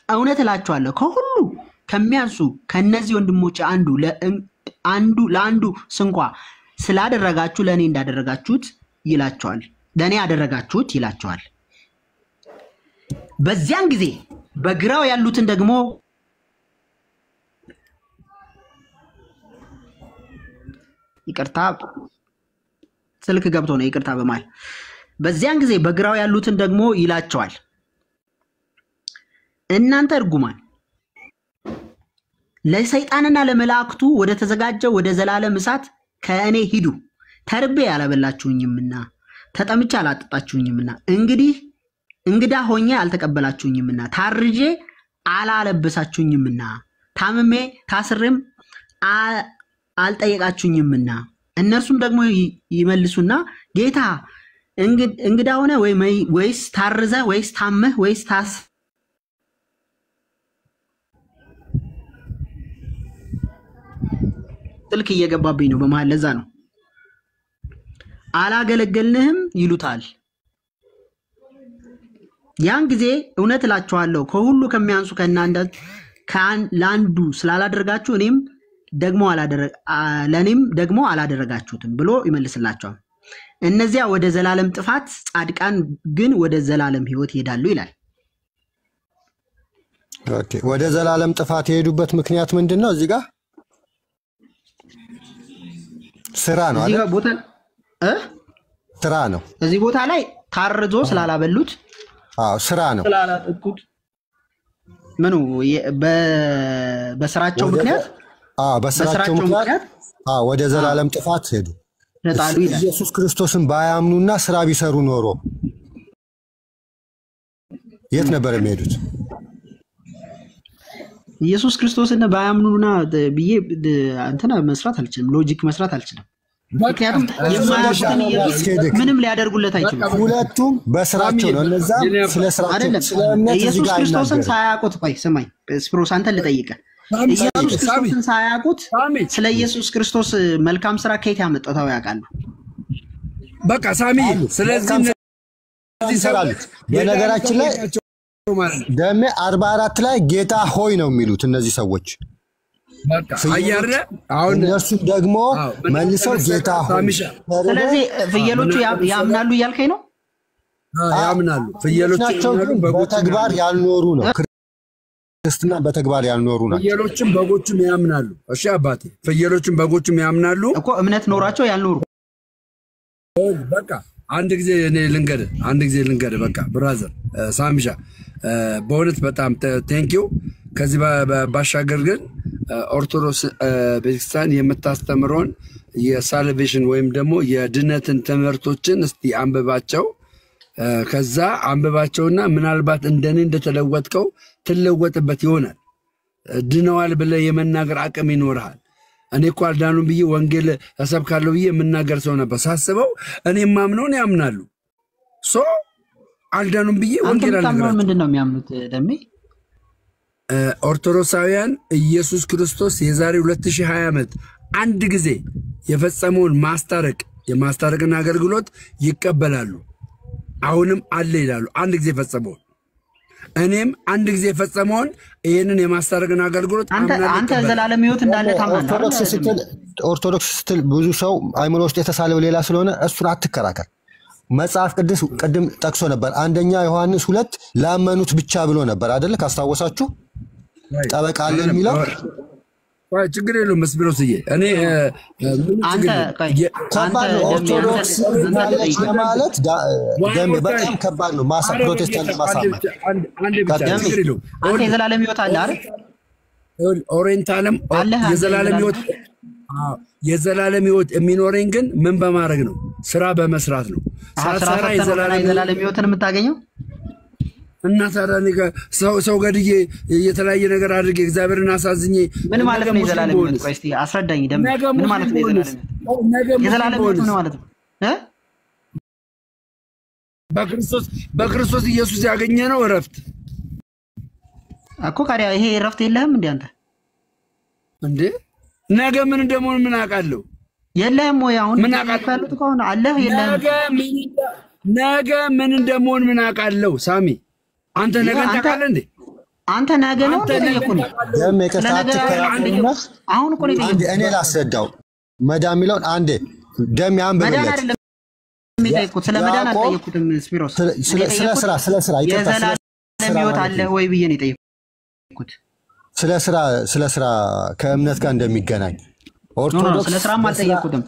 እውነት እላችኋለሁ ከሁሉ ከሚያንሱ ከነዚህ ወንድሞች ለአንዱ ስንኳ ስላደረጋችሁ ለእኔ እንዳደረጋችሁት ይላቸዋል። ለእኔ ያደረጋችሁት ይላቸዋል። በዚያን ጊዜ በግራው ያሉትን ደግሞ ይቅርታ ስልክ ገብቶ ነው፣ ይቅርታ በማል በዚያን ጊዜ በግራው ያሉትን ደግሞ ይላቸዋል፣ እናንተ እርጉማን ለሰይጣንና ለመላእክቱ ወደ ተዘጋጀው ወደ ዘላለም እሳት ከእኔ ሂዱ። ተርቤ አላበላችሁኝምና፣ ተጠምቼ አላጠጣችሁኝምና፣ እንግዳ ሆኜ አልተቀበላችሁኝምና፣ ታርጄ አላለበሳችሁኝምና፣ ታምሜ ታስሬም አልጠየቃችሁኝምና። እነርሱም ደግሞ ይመልሱና ጌታ እንግዳ ሆነ ወይስ ታርዘ ወይስ ታመህ ወይስ ስልክ እየገባብኝ ነው በመሃል፣ ለዛ ነው። አላገለገልንህም ይሉታል። ያን ጊዜ እውነት እላችኋለሁ ከሁሉ ከሚያንሱ ለአንዱ ስላላደረጋችሁ ለእኔም ደግሞ አላደረጋችሁትም ብሎ ይመልስላቸዋል። እነዚያ ወደ ዘላለም ጥፋት፣ ጻድቃን ግን ወደ ዘላለም ሕይወት ይሄዳሉ ይላል። ኦኬ፣ ወደ ዘላለም ጥፋት የሄዱበት ምክንያት ምንድን ነው? እዚህ ጋር ስራ ነው አይደል? ስራ ነው። እዚህ ቦታ ላይ ታርዞ ስላላበሉት፣ ስራ ነው። ስላላጠጡት ምኑ በስራቸው ምክንያት በስራቸው ምክንያት ወደ ዘላለም ጥፋት ሄዱ። ኢየሱስ ክርስቶስን ባያምኑና ስራ ቢሰሩ ኖሮ የት ነበር የሚሄዱት? ኢየሱስ ክርስቶስን ባያምኑና ብዬ እንትና መስራት አልችልም፣ ሎጂክ መስራት አልችልም። ምክንያቱም የማያውቁትን ኢየሱስ ምንም ሊያደርጉለት አይችሉም። ሁለቱም በስራቸው ነው። እነዛ ስለ ስራቸው ስለ እምነት ኢየሱስ ክርስቶስን ሳያውቁት፣ ቆይ ስማኝ ስፕሮስ አንተ ልጠይቅህ። ኢየሱስ ክርስቶስን ሳያውቁት ስለ ኢየሱስ ክርስቶስ መልካም ስራ ከየት ያመጣው ያውቃሉ? በቃ ሳሚ፣ ስለዚህ ይሰራሉ። በነገራችን ላይ ደሜ 44 ላይ ጌታ ሆይ ነው የሚሉት እነዚህ ሰዎች። በቃ አያረ አሁን እነሱ ደግሞ መልሰው ጌታ ሆይ። ስለዚህ ፍየሎቹ ያምናሉ እያልከኝ ነው? ያምናሉ። ፍየሎቹ በተግባር ያልኖሩ ነው። ክርስትና በተግባር ያልኖሩ ናቸው። ፍየሎችም በጎችም ያምናሉ። እሺ አባቴ፣ ፍየሎችም በጎችም ያምናሉ እኮ እምነት ኖራቸው ያልኖሩ። በቃ አንድ ጊዜ ልንገርህ በቃ ብራዘር ሳምሻ፣ በእውነት በጣም ቴንኪው። ከዚህ ባሻገር ግን ኦርቶዶክስ ቤተክርስቲያን የምታስተምረውን የሳልቬሽን ወይም ደግሞ የድነትን ትምህርቶችን እስቲ አንብባቸው። ከዛ አንብባቸውና ምናልባት እንደኔ እንደተለወጥከው ትለወጥበት ይሆናል። ድነዋል ብለህ የመናገር አቅም ይኖርሃል። እኔ እኮ አልዳኑም ብዬ ወንጌል እሰብካለሁ ብዬ የምናገር ሰው ነበር። ሳስበው እኔ ማምነውን ያምናሉ። አልዳኑም ብዬ አንተ ወንጌል የምታምነው አልነግራቸውም። ምንድነው የሚያምኑት ደሜ? ኦርቶዶክሳውያን ኢየሱስ ክርስቶስ የዛሬ 2020 ዓመት አንድ ጊዜ የፈጸመውን የማስታረቅን አገልግሎት ይቀበላሉ። አሁንም አለ ይላሉ። አንድ ጊዜ የፈጸመውን እኔም አንድ ጊዜ የፈጸመውን ይህንን የማስታረቅን አገልግሎት አንተ ዘላለም ሕይወት እንዳለ ታምናለህ። ኦርቶዶክስ ስትል ብዙ ሰው አይምሮ ውስጥ የተሳለው ሌላ ስለሆነ እሱን አትከራከር። መጽሐፍ ቅዱስ ቅድም ጠቅሶ ነበር። አንደኛ ዮሐንስ 2 ላመኑት ብቻ ብሎ ነበር አይደል? ካስታወሳችሁ ጠበቃ አለ የሚለው ችግር የለውም። መስብሮስዬ እኔ ከባድ ነው። ኦርቶዶክስ ማለት ደሜ በጣም ከባድ ነው። ፕሮቴስታንት ማሳመን አንተ የዘላለም ሕይወት አለ አይደል? ኦሪየንታልም የዘላለም ሕይወት የሚኖረኝ ግን ምን በማድረግ ነው? ስራ በመስራት ነው። ሳሰራ የዘላለም ሕይወትን የምታገኘው እና ታዲያ ሰው ገድዬ የተለያየ ነገር አድርጌ እግዚአብሔርን አሳዝኜ ምን ማለት ነው የዘላለም ሕይወት? ቆይ እስቲ አስረዳኝ ደም። ምን ማለት ነው የዘላለም ሕይወት? ምን ማለት ነው? በክርስቶስ ኢየሱስ ያገኘ ነው እረፍት እኮ። ታዲያ ይሄ እረፍት የለህም እንዴ አንተ? እንዴ ነገ ምን እንደሆነ ምን አውቃለሁ? የለህም ወይ? አሁን ምን አውቃለሁ ከሆነ አለህ የለህም? ነገ ምን እንደሆነ ምን አውቃለሁ? ሳሚ አንተ ነገ ታውቃለህ እንዴ? አንተ ነገ ነው ተጠየቁኝ። ደም የከሳት ከራንና አሁን እኮ ነው እኔ ላስረዳው መዳን የሚለውን አንዴ ደም ያንብብለት። መዳን አይደለም የሚጠይቁት፣ ስለ መዳን አልጠየቁትም። ስፒሮስ ስለ ስራ የዘላለም ሕይወት አለ ወይ ብዬ ነው የጠየቁት። ስለ ስራ ከእምነት ጋር እንደሚገናኝ ኦርቶዶክስ ስለ ስራም አልጠየቁትም።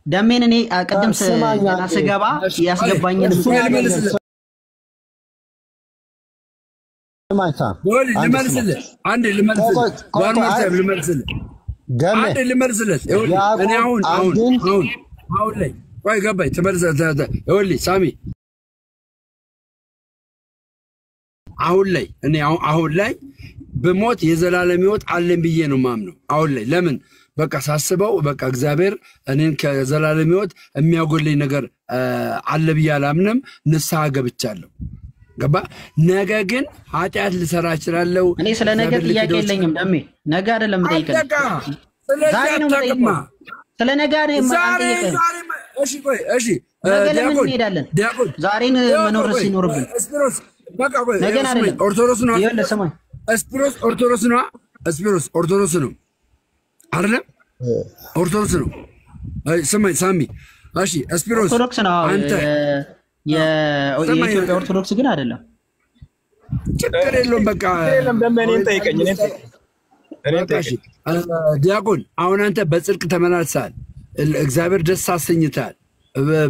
ደሜን እኔ ቅድም ስገባ ያስገባኝን ልመልስልህ። አንዴ ልመልስልህ። እኔ አሁን ላይ ቆይ ገባኝ። ይኸውልህ ሳሚ አሁን ላይ በሞት የዘላለም ሕይወት አለኝ ብዬ ነው ማምነው። አሁን ላይ ለምን በቃ ሳስበው በቃ እግዚአብሔር እኔን ከዘላለም ሕይወት የሚያጎለኝ ነገር አለ ብዬ አላምንም። ንስሐ ገብቻለሁ። ገባ። ነገ ግን ኃጢአት ልሰራ እችላለሁ። እኔ ስለ ነገ ጥያቄ የለኝም ደሜ። ነገ አይደለም የምጠይቀኝ፣ ዛሬ ነው የምጠይቀው። ስለ ነገ ነው የምጠይቀኝ። እሺ ነገ ለምን እንሄዳለን? ዛሬን መኖር ሲኖርብን በቃ ቆይ ነገን አይደለም። ኦርቶዶክስ ነው ይኸውልህ ስማኝ፣ ኦርቶዶክስ ነው አይደለም? ኦርቶዶክስ ነው። ስማኝ ሳሚ፣ እሺ ኦርቶዶክስ ነው አንተ። የኢትዮጵያ ኦርቶዶክስ ግን አይደለም። ችግር የለውም። በቃ እኔን ጠይቀኝ። ዲያቆን አሁን አንተ በጽድቅ ተመላልሰሃል። እግዚአብሔር ደስ አሰኝተሃል።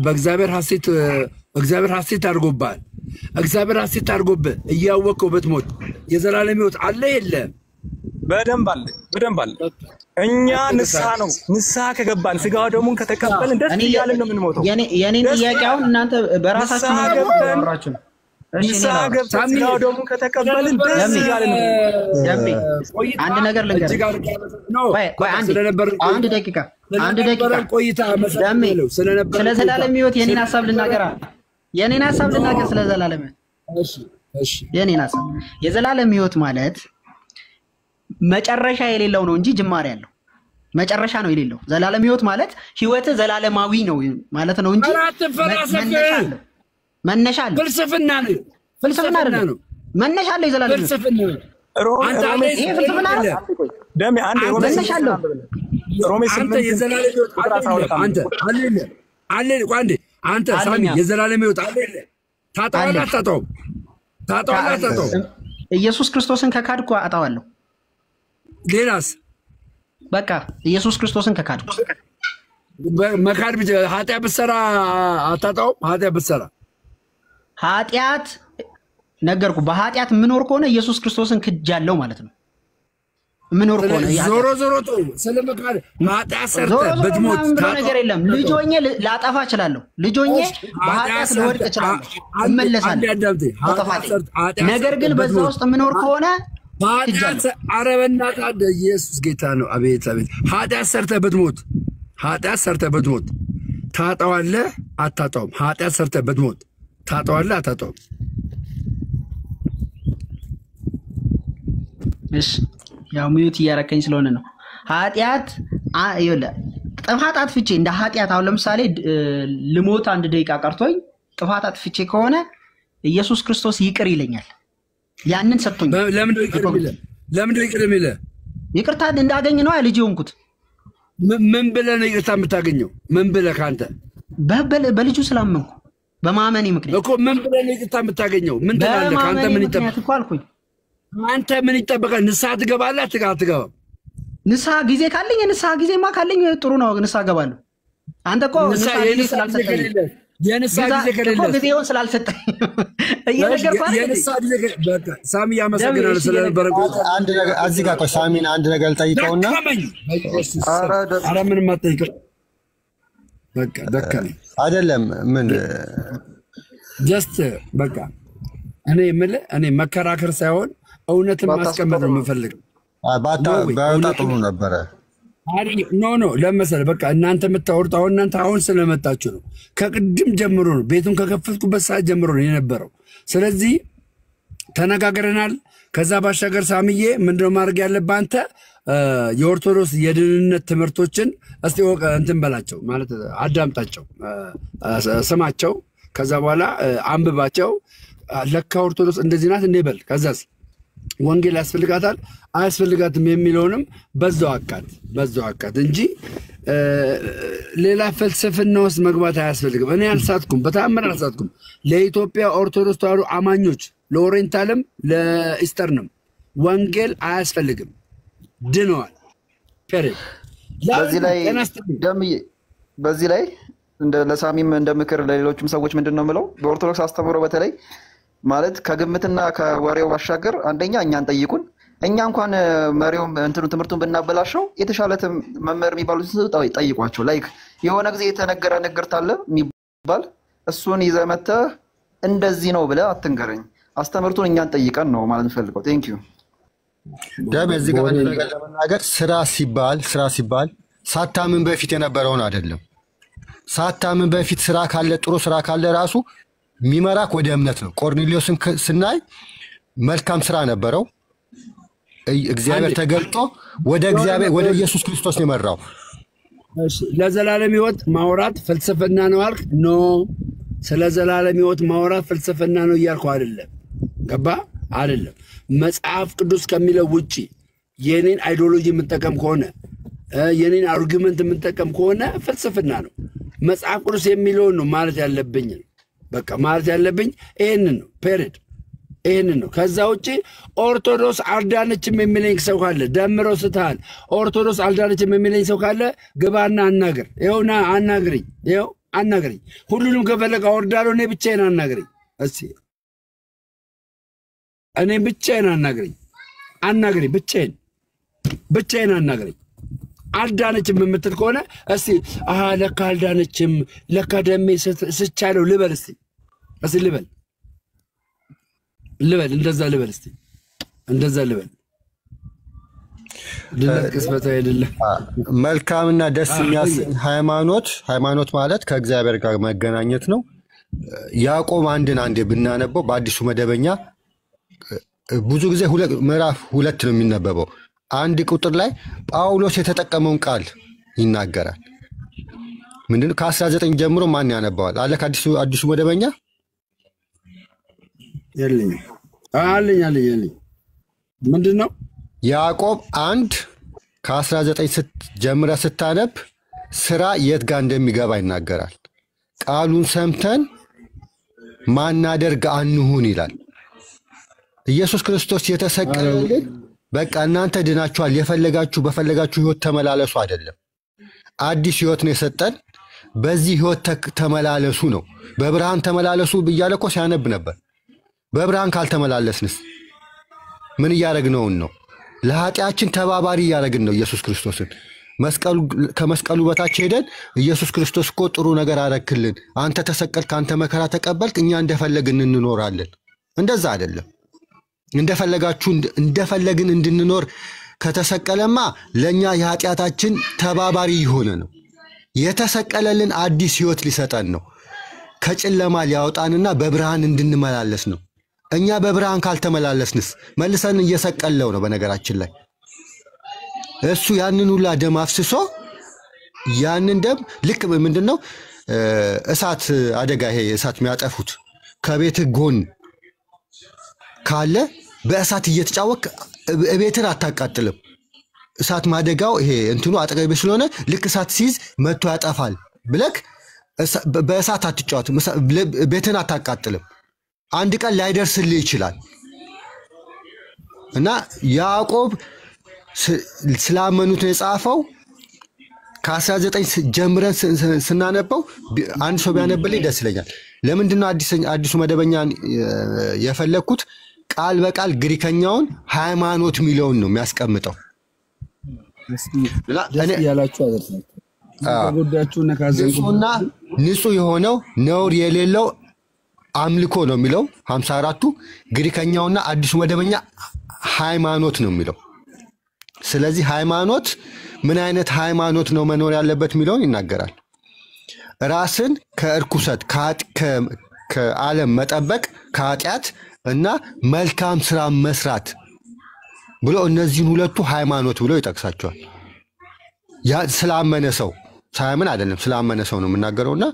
በእግዚአብሔር ሐሴት አድርጎብሃል። እግዚአብሔር ሐሴት አድርጎብህ እያወቅኸው ብትሞት የዘላለም ሕይወት አለ የለም? በደንብ አለ። እኛ ንስሐ ከገባን ስጋ ደሙን ከተቀበልን ደስ እያልን ነው የምንሞተው። የኔን ጥያቄ አሁን እናንተ በራሳችሁ አወራችሁ ነው። ንስሐ ገብተን ስጋ ደሙን ከተቀበልን ደስ እያልን ነው። አንድ ነገር ልንገርህ። ቆይ አንድ ደቂቃ ቆይታ ስለ ዘላለም ሕይወት የኔን ሐሳብ ልናገር። ስለ ዘላለም ሕይወት የኔን ሐሳብ። የዘላለም ሕይወት ማለት መጨረሻ የሌለው ነው እንጂ ጅማሬ ያለው መጨረሻ ነው የሌለው። ዘላለም ሕይወት ማለት ሕይወት ዘላለማዊ ነው ማለት ነው እንጂ መነሻ አለው። ፍልስፍና አይደለም። መነሻ አለው። የዘላለም ሕይወት ይሄ ፍልስፍና ነው። ደሜ አንዴ መነሻ አለው። ሮሜ 8 የዘላለም ሕይወት አንተ ሳሚ የዘላለም ሕይወት አለ። ታጣዋለህ አታጣውም? ኢየሱስ ክርስቶስን ከካድኩ አጣዋለሁ። ሌላስ? በቃ ኢየሱስ ክርስቶስን ከካድኩ መካድ ብቻ። ኃጢአት ብትሰራ አታጣውም? ኃጢአት ነገርኩ። በኃጢአት የምኖር ከሆነ ኢየሱስ ክርስቶስን ክጃለሁ ማለት ነው። የምኖር ከሆነ ዞሮ ስለመካድ ኃጢአት ሰርተህ ብትሞት ነገር የለም። ልጆኜ ላጠፋ እችላለሁ። ልጆኜ በኃጢአት ልወድቅ እችላለሁ። እመለሳለሁ። ነገር ግን በዛ ውስጥ የምኖር ከሆነ አረበናት አደ ኢየሱስ ጌታ ነው። አቤት ኃጢአት ሰርተህ ብትሞት ታጣዋለህ አታጣውም? ኃጢአት ሰርተህ ብትሞት ታጠዋለህ አታጠውም? እሺ ያው ሚዩት እያረከኝ ስለሆነ ነው። ኃጢአት ይኸውልህ ጥፋት አጥፍቼ እንደ ኃጢአት አሁን ለምሳሌ ልሞት 1 ደቂቃ ቀርቶኝ ጥፋት አጥፍቼ ከሆነ ኢየሱስ ክርስቶስ ይቅር ይለኛል። ያንን ሰጥቶኝ ለምን ይቅር የሚልህ? ይቅርታ እንዳገኝ ነው ልጅ የሆንኩት። ምን ብለህ ነው ይቅርታ የምታገኘው? ምን ብለህ ካንተ በልጁ ስላመንኩ በማመኔ ምክንያት እኮ ምን ብለህ ነው ይቅርታ የምታገኘው? ምን ትላለህ? ካንተ ምን ይጠበቃል? አንተ ምን ይጠበቃል? ንስሐ ትገባለህ አትገባም? ንስሐ ጊዜ ካለኝ ንስሐ ጊዜማ ካለኝ ጥሩ ነው፣ ንስሐ እገባለሁ። አንተ እኮ ንስሐ ጊዜ ስላልሰጠኝ የንስሐ ጊዜ ከሌለ ጊዜውን ስላልሰጠኝ የንስሐ ጊዜ በቃ ሳሚ ያመሰግናል ስለነበረ አንድ ነገር እዚህ ጋር ቆይ ሳሚን አንድ ነገር ልጠይቀውና ኧረ ምንም አትጠይቀው በቃ ደከመኝ አይደለም ምን ጀስት በቃ እኔ መከራከር ሳይሆን እውነትን ማስቀመጥ ነው የምፈልገው። ባታ ጥሩ ነበረ። ኖ ለመሰለህ በቃ እናንተ የምታወሩት አሁን ስለመጣችሁ ነው። ከቅድም ጀምሮ ነው ቤቱን ከከፈትኩበት ሰዓት ጀምሮ ነው የነበረው። ስለዚህ ተነጋግረናል። ከዛ ባሻገር ሳምዬ ምንድነው ማድረግ ያለብህ አንተ? የኦርቶዶክስ የድህንነት ትምህርቶችን እስቲ እንትን በላቸው ማለት አዳምጣቸው፣ ስማቸው፣ ከዛ በኋላ አንብባቸው። ለካ ኦርቶዶክስ እንደዚህ ናት እንዴ በል። ከዛስ ወንጌል ያስፈልጋታል አያስፈልጋትም የሚለውንም በዛው አካት እንጂ ሌላ ፍልስፍና ውስጥ መግባት አያስፈልግም። እኔ አልሳትኩም፣ በተአምር አልሳትኩም። ለኢትዮጵያ ኦርቶዶክስ ተዋሕዶ አማኞች ለኦሪየንታልም ለኢስተርንም ወንጌል አያስፈልግም፣ ድነዋል። በዚህ ላይ እንደ ለሳሚም እንደ ምክር ለሌሎችም ሰዎች ምንድን ነው የምለው በኦርቶዶክስ አስተምህሮ በተለይ ማለት ከግምትና ከወሬው ባሻገር አንደኛ እኛን ጠይቁን። እኛ እንኳን መሪውም እንትኑ ትምህርቱን ብናበላሸው የተሻለ መምህር የሚባሉት ጠይቋቸው። ላይክ የሆነ ጊዜ የተነገረ ንግርት አለ የሚባል እሱን ይዘህ መተህ እንደዚህ ነው ብለህ አትንገረኝ። አስተምህርቱን እኛን ጠይቀን ነው ማለት ፈልገው። ቴንክ ዩ ደም እዚህ ጋር ነገር ለመናገር ስራ ሲባል ሳታምን በፊት የነበረውን አይደለም። ሳታምን በፊት ስራ ካለ ጥሩ ስራ ካለ ራሱ የሚመራክ ወደ እምነት ነው። ቆርኔሌዎስን ስናይ መልካም ስራ ነበረው። እግዚአብሔር ተገልጦ ወደ ኢየሱስ ክርስቶስ ነው የመራው። ለዘላለም ሕይወት ማውራት ፍልስፍና ነው አልክ? ኖ ስለ ዘላለም ሕይወት ማውራት ፍልስፍና ነው እያልኩ አይደለም። ገባ አይደለም። መጽሐፍ ቅዱስ ከሚለው ውጪ የኔን አይዲዮሎጂ የምንጠቀም ከሆነ የኔን አርጊመንት የምንጠቀም ከሆነ ፍልስፍና ነው። መጽሐፍ ቅዱስ የሚለውን ነው ማለት ያለብኝ። በቃ ማለት ያለብኝ ይሄንን ነው። ፔሪድ ይሄንን ነው። ከዛ ውጪ ኦርቶዶክስ አልዳነችም የሚለኝ ሰው ካለ ደምረው ስተሃል። ኦርቶዶክስ አልዳነችም የሚለኝ ሰው ካለ ግባና አናግር። ይኸውና አናግረኝ፣ ይኸው አናግረኝ። ሁሉንም ከፈለገ አወርዳለሁ። እኔ ብቻዬን አናግረኝ። እስቲ እኔ ብቻዬን አናግረኝ፣ ብቻዬን አናግረኝ። አልዳነችም የምትል ከሆነ እስቲ ለካ አልዳነችም ለካ ደሜ ስቻለው ልበል። እስቲ ልበል እንደዛ ልበል። እስቲ እንደዛ ልበል። ቅስበታዊ አይደለም። መልካምና ደስ የሚያሰኝ ሃይማኖት ማለት ከእግዚአብሔር ጋር መገናኘት ነው። ያዕቆብ አንዴ ብናነበው በአዲሱ መደበኛ ብዙ ጊዜ ምዕራፍ 2 ነው የሚነበበው። 1 ቁጥር ላይ ጳውሎስ የተጠቀመውን ቃል ይናገራል። ምንድነው? ከ19 ጀምሮ ማን ያነባዋል? አለ ከአዲሱ መደበኛ አለኝ። ምንድነው? ያዕቆብ 1 ከ19 ጀምረህ ስታነብ ስራ የት ጋር እንደሚገባ ይናገራል። ቃሉን ሰምተን ማናደርግ አንሁን ይላል። ኢየሱስ ክርስቶስ የተሰቀለልን በቃ እናንተ ድናችኋል በፈለጋችሁ ህይወት ተመላለሱ አይደለም። አዲስ ህይወት ነው የሰጠን። በዚህ ህይወት ተመላለሱ ነው። በብርሃን ተመላለሱ ብያለ እኮ ሲያነብ ነበር። በብርሃን ካልተመላለስንስ ምን እያደረግነውን ነው? ለኃጢአችን ተባባሪ እያደረግን ነው ኢየሱስ ክርስቶስን። ከመስቀሉ በታች ሄደን ኢየሱስ ክርስቶስ እኮ ጥሩ ነገር አረክልን፣ አንተ ተሰቀልክ፣ አንተ መከራ ተቀበልክ፣ እኛ እንደፈለግን እንኖራለን። እንደዛ አይደለም። እንደፈለግን እንድንኖር ከተሰቀለማ ለኛ የኃጢአታችን ተባባሪ የሆነ ነው። የተሰቀለልን አዲስ ህይወት ሊሰጠን ነው። ከጨለማ ሊያወጣንና በብርሃን እንድንመላለስ ነው። እኛ በብርሃን ካልተመላለስንስ መልሰን እየሰቀለው ነው። በነገራችን ላይ እሱ ያንን ሁላ ደም አፍስሶ ያንን ደም ልክ ምንድነው እሳት አደጋ ይሄ እሳት የሚያጠፉት ከቤት ጎን ካለ በእሳት እየተጫወክ ቤትን አታቃጥልም። እሳት ማደጋው ይሄ እንትኑ አጠገብ ስለሆነ ልክ እሳት ሲይዝ መጥቶ ያጠፋል ብለክ በእሳት አትጫወትም፣ ቤትን አታቃጥልም። አንድ ቀን ላይደርስልህ ይችላል። እና ያዕቆብ ስላመኑት የጻፈው ከ19 ጀምረን ስናነበው አንድ ሰው ቢያነብልኝ ደስ ይለኛል። ለምንድነው አዲሱ መደበኛ የፈለኩት? ቃል በቃል ግሪከኛውን ሃይማኖት ሚለውን ነው የሚያስቀምጠው። ንጹህና ንጹህ የሆነው ነውር የሌለው አምልኮ ነው የሚለው 54ቱ። ግሪከኛውና አዲሱ መደበኛ ሃይማኖት ነው የሚለው። ስለዚህ ሃይማኖት ምን አይነት ሃይማኖት ነው መኖር ያለበት የሚለውን ይናገራል። ራስን ከእርኩሰት ከዓለም መጠበቅ ከኃጢአት እና መልካም ስራ መስራት ብሎ እነዚህን ሁለቱ ሃይማኖት ብሎ ይጠቅሳቸዋል። ያ ስላመነ ሰው ሳያምን አይደለም፣ ስላመነ ሰው ነው የምናገረውና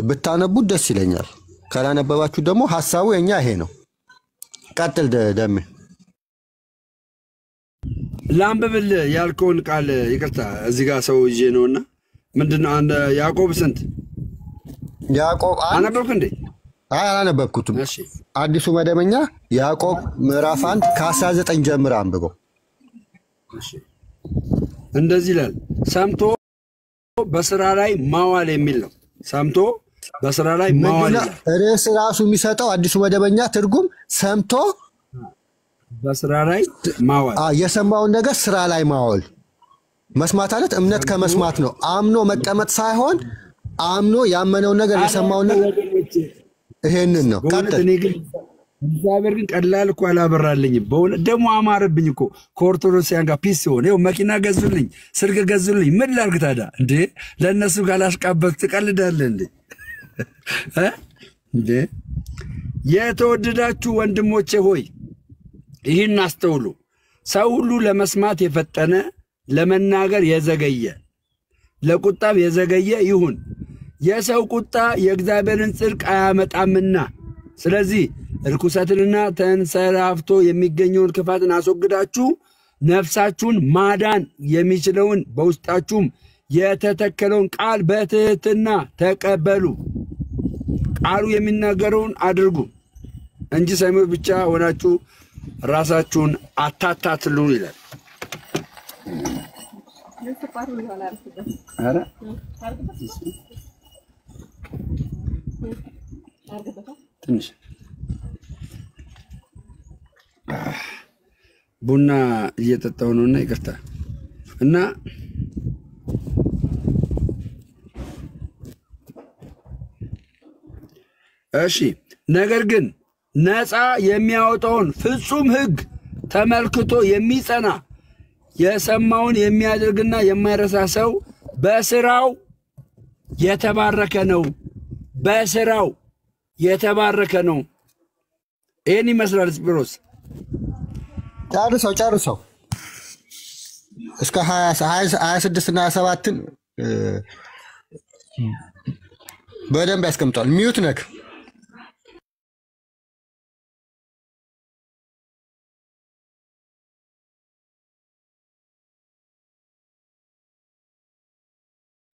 ብታነቡት ደስ ይለኛል። ካላነበባችሁ ደግሞ ሐሳቡ የኛ ይሄ ነው። ቀጥል ደሜ። ላንብብል ያልከውን ቃል ይቅርታ፣ እዚህ ጋር ሰው ይዤ ነውና ምንድነው አንድ ያዕቆብ ስንት ያዕቆብ አነበብክ እንዴ? አይ አላነበብኩትም። አዲሱ መደበኛ ያዕቆብ ምዕራፍ 1 ከ19 ጀምሮ አንብበው። እንደዚህ ይላል፣ ሰምቶ በስራ ላይ ማዋል የሚል ነው። ሰምቶ በስራ ላይ ማዋል ርዕስ ራሱ የሚሰጠው አዲሱ መደበኛ ትርጉም ሰምቶ በስራ ላይ ማዋል፣ የሰማውን ነገር ስራ ላይ ማዋል። መስማት ማለት እምነት ከመስማት ነው። አምኖ መቀመጥ ሳይሆን አምኖ ያመነውን ነገር የሰማውን ነገር ይሄንን ነው። ቀጥል። እግዚአብሔር ግን ቀላል እኮ አላበራልኝም። በእውነት ደግሞ አማረብኝ እኮ ከኦርቶዶክሳውያን ጋር ፒስ ሲሆን ይኸው መኪና ገዙልኝ፣ ስልክ ገዙልኝ። ምን ላድርግ ታዲያ እንዴ? ለእነሱ ካላሽቃበት ትቀልዳለህ እንዴ? እንዴ የተወደዳችሁ ወንድሞቼ ሆይ ይህን አስተውሉ። ሰው ሁሉ ለመስማት የፈጠነ ለመናገር የዘገየ ለቁጣም የዘገየ ይሁን። የሰው ቁጣ የእግዚአብሔርን ጽድቅ አያመጣምና። ስለዚህ ርኩሰትንና ተንሰራፍቶ የሚገኘውን ክፋትን አስወግዳችሁ ነፍሳችሁን ማዳን የሚችለውን በውስጣችሁም የተተከለውን ቃል በትህትና ተቀበሉ። ቃሉ የሚናገረውን አድርጉ እንጂ ሰሚዎች ብቻ ሆናችሁ ራሳችሁን አታታትሉ ይላል። ትንሽ ቡና እየጠጣሁ ነውና ይቅርታ። እና እሺ፣ ነገር ግን ነፃ የሚያወጣውን ፍጹም ሕግ ተመልክቶ የሚጸና የሰማውን የሚያደርግና የማይረሳ ሰው በስራው የተባረከ ነው። በስራው የተባረከ ነው። ይህን ይመስላል። ስፒሮስ ጨርሰው እስከ 26 እና 27 በደንብ ያስቀምጧል። ሚዩት ነክ